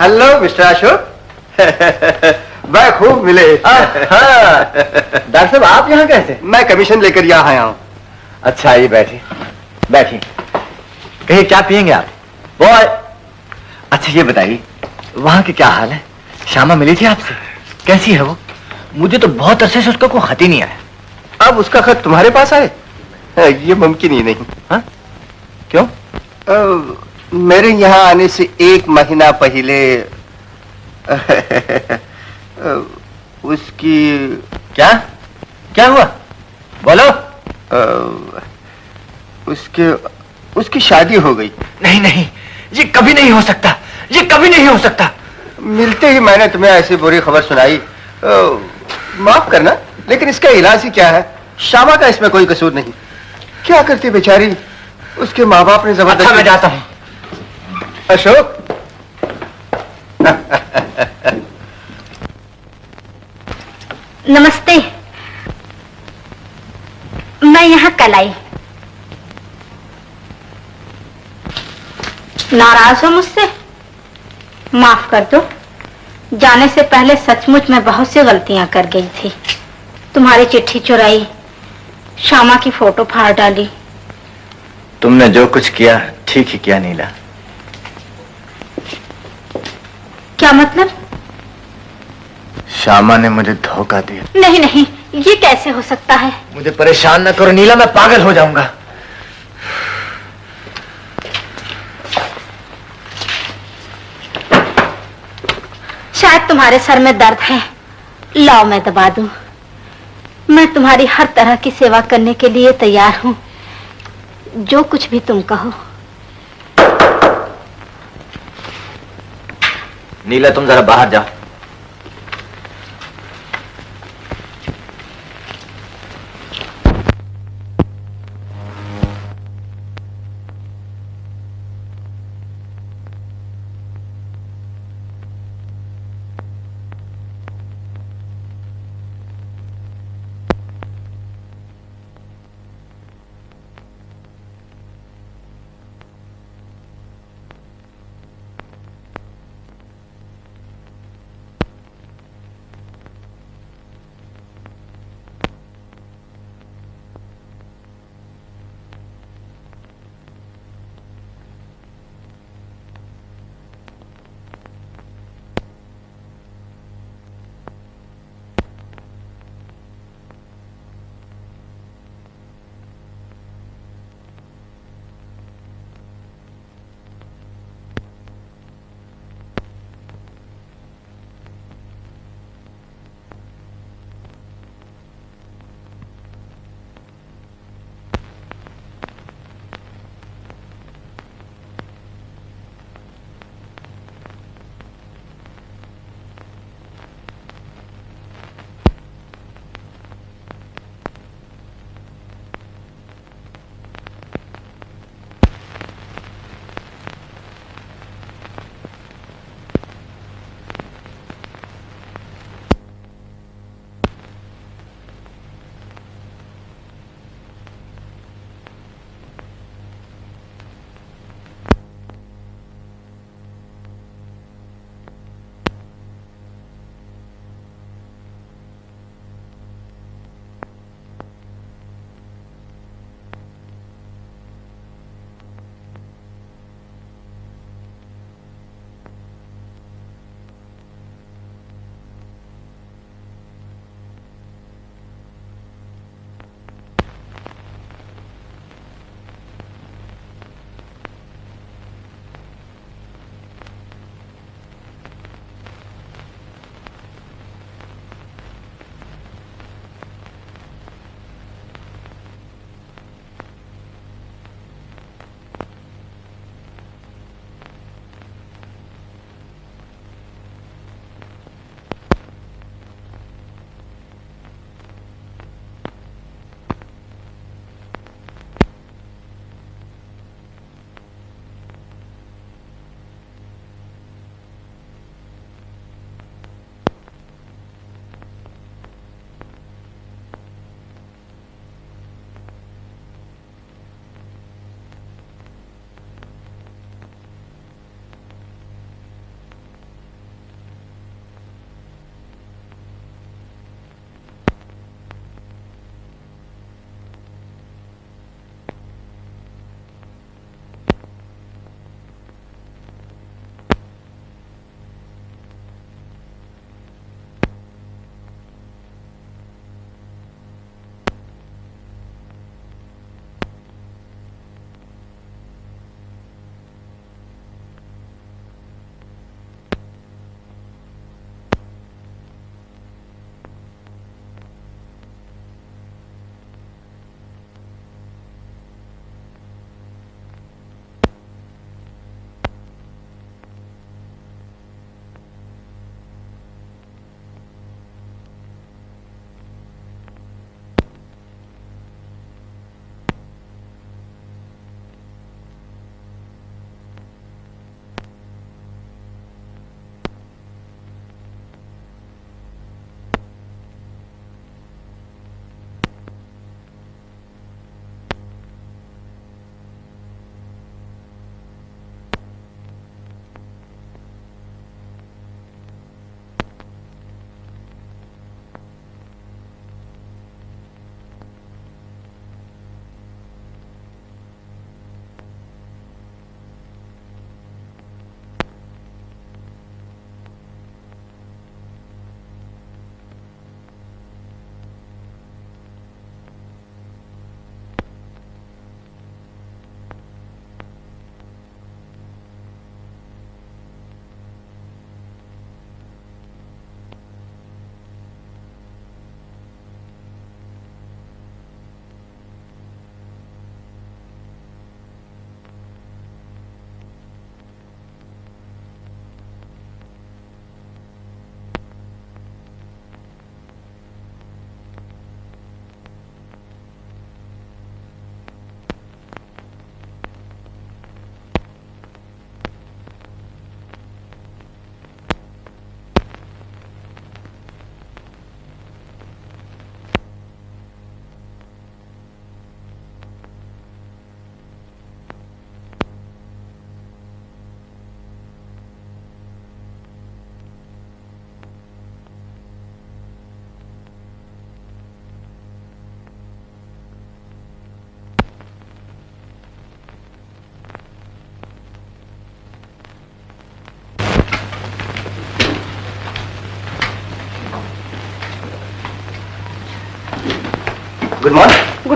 Hello mister Ashok. मैं खूब मिले। डॉक्टर साहब आप यहाँ कैसे? मैं कमीशन लेकर यहाँ आया हूँ। अच्छा ये बैठिए बैठिए, कहीं क्या पियेंगे आप? बॉय, अच्छा ये बताइए वहां के क्या हाल है? श्यामा मिली थी आपसे? कैसी है वो? मुझे तो बहुत अरसे से उसका कोई खत ही नहीं आया। अब उसका खत तुम्हारे पास आए? ये मुमकिन ही नहीं। हाँ? क्यों? मेरे यहाँ आने से 1 महीना पहले उसकी क्या क्या हुआ? बोलो। उसकी शादी हो गई। नहीं नहीं, ये कभी नहीं हो सकता, ये कभी नहीं हो सकता। मिलते ही मैंने तुम्हें ऐसी बुरी खबर सुनाई। माफ करना, लेकिन इसका इलाज ही क्या है? श्यामा का इसमें कोई कसूर नहीं। क्या करती बेचारी, उसके माँ बाप ने जबरदस्ती। अच्छा मैं जाता हूँ। अशोक। नमस्ते। मैं यहाँ कल आई। नाराज हो मुझसे? माफ कर दो, जाने से पहले सचमुच मैं बहुत सी गलतियां कर गई थी। तुम्हारी चिट्ठी चुराई, श्यामा की फोटो फाड़ डाली। तुमने जो कुछ किया ठीक ही किया नीला। क्या मतलब? श्यामा ने मुझे धोखा दिया। नहीं नहीं, ये कैसे हो सकता है? मुझे परेशान न करो नीला, मैं पागल हो जाऊंगा। शायद तुम्हारे सर में दर्द है, लाओ मैं दबा दूं। मैं तुम्हारी हर तरह की सेवा करने के लिए तैयार हूं, जो कुछ भी तुम कहो। नीला तुम जरा बाहर जाओ।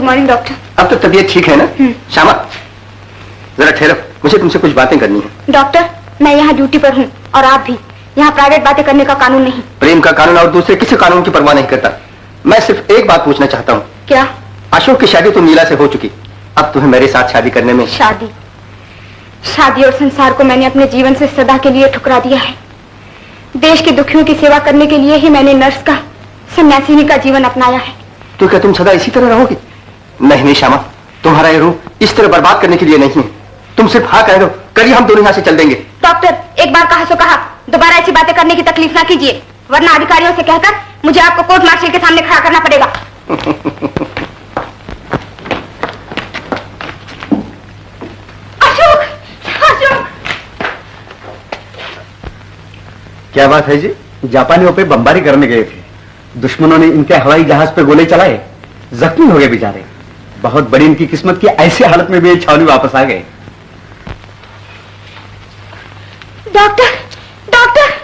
Morning doctor. अब तो तबीयत ठीक है ना? श्यामा जरा ठहरो, मुझे तुमसे कुछ बातें करनी है। डॉक्टर, मैं यहाँ ड्यूटी पर हूँ और आप भी। यहाँ प्राइवेट बातें करने का कानून नहीं। प्रेम का कानून और दूसरे किसी कानून की परवाह नहीं करता। मैं सिर्फ एक बात पूछना चाहता हूँ। क्या? अशोक की शादी तो नीला से हो चुकी, अब तुम्हें मेरे साथ शादी करने में। शादी और संसार को मैंने अपने जीवन से सदा के लिए ठुकरा दिया है। देश के दुखियों की सेवा करने के लिए ही मैंने नर्स का, सन्यासिनी का जीवन अपनाया है। तो क्या तुम सदा इसी तरह रहोगी? नहीं नहीं श्यामा, तुम्हारा ये रूप इस तरह बर्बाद करने के लिए नहीं है। तुम सिर्फ हाँ कह दो, कल हम दोनों यहाँ से चल देंगे। डॉक्टर, एक बार कहा सो कहा, दोबारा ऐसी बातें करने की तकलीफ ना कीजिए, वरना अधिकारियों से कहकर मुझे आपको कोर्ट मार्शल के सामने खड़ा करना पड़ेगा। अशोक, अशोक! क्या बात है जी? जापानियों पे बमबारी करने गए थे, दुश्मनों ने इनके हवाई जहाज पे गोले चलाए, जख्मी हो गए बेचारे। बहुत बड़ी इनकी किस्मत की, ऐसी हालत में भी ये छावनी वापस आ गए। Doctor, doctor!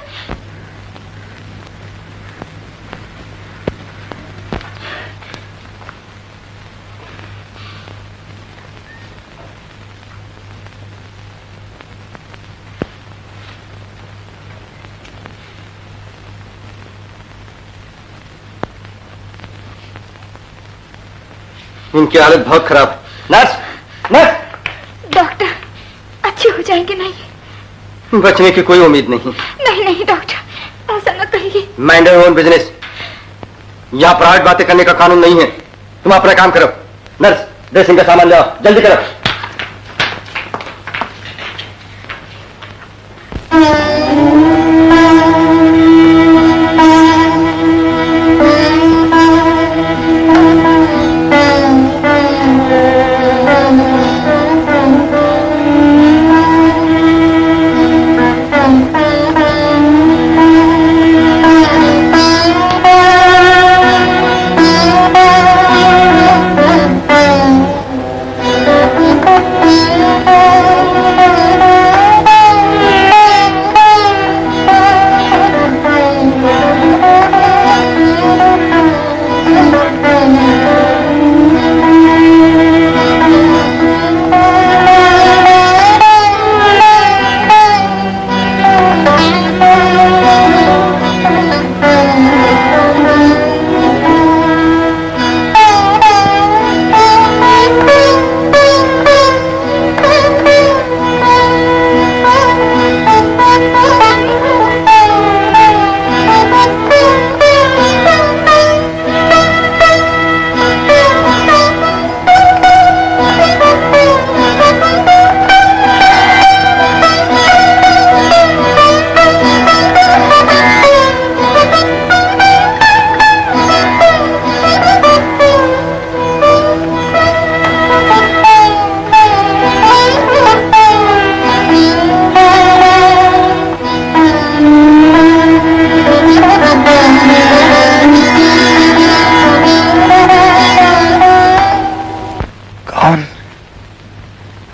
इनकी हालत बहुत खराब है। Nurse, nurse! डॉक्टर, अच्छे हो जाएंगे नहीं? बचने की कोई उम्मीद नहीं। नहीं नहीं डॉक्टर, ऐसा न कहिए। Mind your own business. यहाँ प्राइवेट बातें करने का कानून नहीं है। तुम अपना काम करो। नर्स, ड्रेसिंग का सामान ले आओ, जल्दी करो।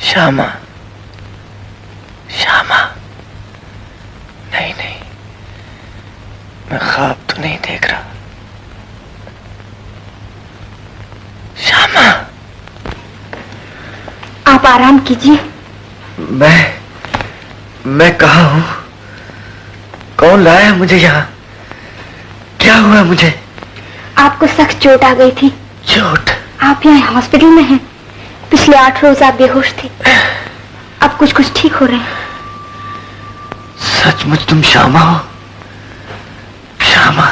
श्यामा, श्यामा, नहीं नहीं, मैं ख्वाब तो नहीं देख रहा। श्यामा, आप आराम कीजिए। मैं कहाँ हूँ? कौन लाया मुझे यहाँ? क्या हुआ मुझे? आपको सख्त चोट आ गई थी। चोट? आप यहाँ हॉस्पिटल में हैं। पिछले 8 रोज आप बेहोश थे, अब कुछ कुछ ठीक हो रहे हैं। सचमुच तुम श्यामा हो? श्यामा,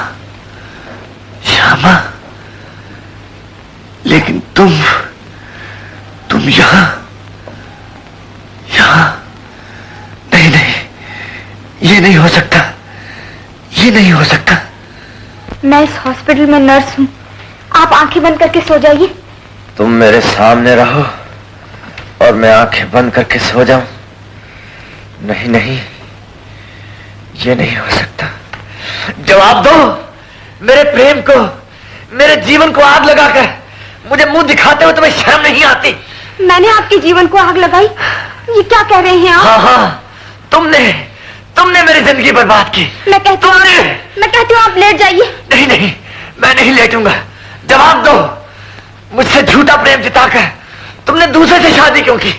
श्यामा, लेकिन तुम यहाँ नहीं नहीं, ये नहीं हो सकता, ये नहीं हो सकता। मैं इस हॉस्पिटल में नर्स हूँ, आप आंखें बंद करके सो जाइए। तुम मेरे सामने रहो और मैं आंखें बंद करके सो जाऊं? नहीं नहीं, ये नहीं हो सकता। जवाब दो। मेरे प्रेम को, मेरे जीवन को आग लगाकर मुझे मुंह दिखाते हुए तुम्हें शर्म नहीं आती? मैंने आपके जीवन को आग लगाई? ये क्या कह रहे हैं आप? हाँ हाँ, तुमने मेरी जिंदगी बर्बाद की। मैं कहती हूँ आप लेट जाइए। नहीं नहीं, मैं नहीं लेटूंगा। जवाब दो, मुझसे झूठा प्रेम जिताकर तुमने दूसरे से शादी क्यों की?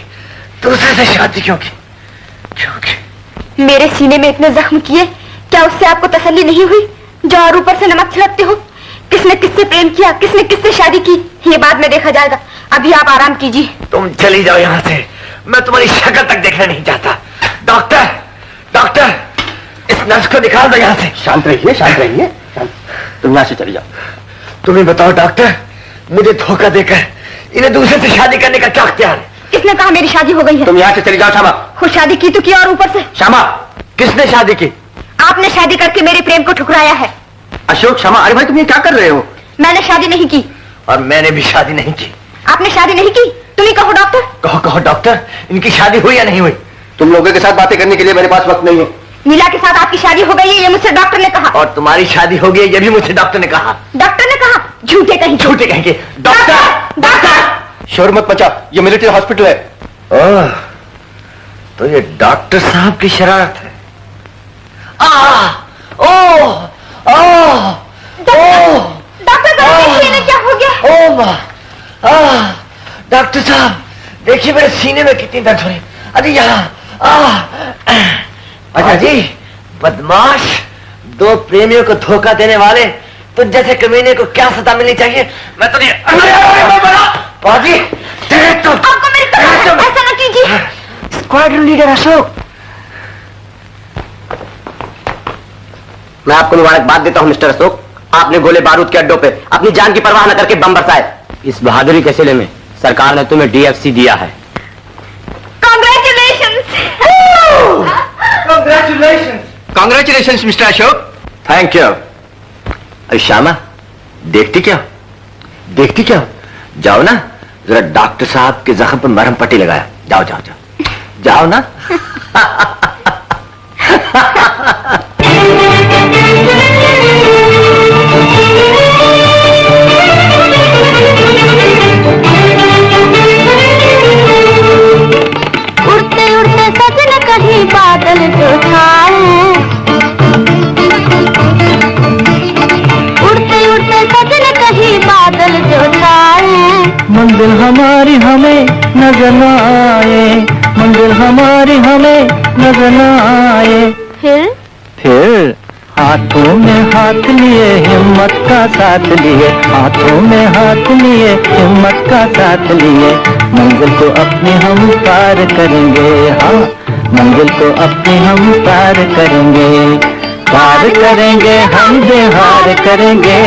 दूसरे से शादी क्यों की? मेरे सीने में इतने जख्म किए, क्या उससे आपको तसल्ली नहीं हुई जो और ऊपर से नमक छिड़कते हो? किसने किससे प्रेम किया, किसने किससे शादी की, ये बाद में देखा जाएगा। अभी आप आराम कीजिए। तुम चली जाओ यहाँ से, मैं तुम्हारी शक्ल तक देखना नहीं चाहता। डॉक्टर, डॉक्टर, इस नर्स को निकाल दो यहाँ से। शांत रहिए, शांत रहिए। तुम यहाँ से चली जाओ। तुम्हें बताओ डॉक्टर, मुझे धोखा देकर इन्हें दूसरे से शादी करने का क्या अख्तियार है? किसने कहा मेरी शादी हो गई है? तुम यहाँ से चली जाओ श्यामा। खुद शादी की तो किया और ऊपर से। श्यामा, किसने शादी की? आपने शादी करके मेरे प्रेम को ठुकराया है। अशोक, श्यामा, अरे भाई तुम ये क्या कर रहे हो? मैंने शादी नहीं की। और मैंने भी शादी नहीं की। आपने शादी नहीं की? तुम ही कहो डॉक्टर। कहो कहो डॉक्टर, इनकी शादी हुई या नहीं हुई? तुम लोगों के साथ बातें करने के लिए मेरे पास वक्त नहीं है। नीला के साथ आपकी शादी हो गई है, ये मुझसे डॉक्टर ने कहा। और तुम्हारी शादी हो गई, ये भी मुझे डॉक्टर ने कहा। डॉक्टर ने कहा? झूठे कहीं। झूठे कहेंगे। Doctor, doctor. शोर मत मचा, ये मिलिट्री हॉस्पिटल है। ओह, तो ये डॉक्टर साहब की शरारत है। डॉक्टर सीने क्या हो गया? डॉक्टर साहब, देखिए मेरे सीने में कितनी दर्द हो रही। अरे यहाँ। अच्छा जी, बदमाश, दो प्रेमियों को धोखा देने वाले तो जैसे कमीने को क्या सजा मिलनी चाहिए? मैं तो नहीं। बाजी, आपको मेरी तरफ ऐसा न कीजिए। स्क्वाड्रन लीडर अशोक, मैं आपको मुबारकबाद देता हूं मिस्टर अशोक। आपने गोले बारूद के अड्डों पे अपनी जान की परवाह न करके बम बरसाए। इस बहादुरी के सिले में सरकार ने तुम्हें डीएफसी दिया है। Congratulation mister Ashok. Thank you. अरे श्यामा, देखती क्या देखती क्या? जाओ ना, जरा डॉक्टर साहब के जख्म पर मरहम पट्टी लगाया। जाओ जाओ जाओ, जाओ ना। उड़ते उड़ते सजन कहीं बादल जो छाए, उड़ते उड़ते सजन कहीं बादल जो छाए, मंजिल हमारी हमें नजर न आए, मंजिल हमारी हमें नजर न आए। फिर हाथों में हाथ लिए हिम्मत का साथ लिए, हाथों में हाथ लिए हिम्मत का साथ लिए, मंजिल को अपनी हम पार करेंगे। हाँ, मंजिल को अपनी हम पार करेंगे, पार करेंगे हम बिहार करेंगे,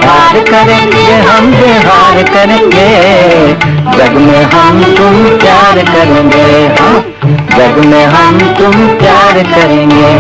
पार करेंगे हम बिहार करेंगे, जग में हम तुम प्यार करेंगे। हाँ, जग में हम तुम प्यार करेंगे।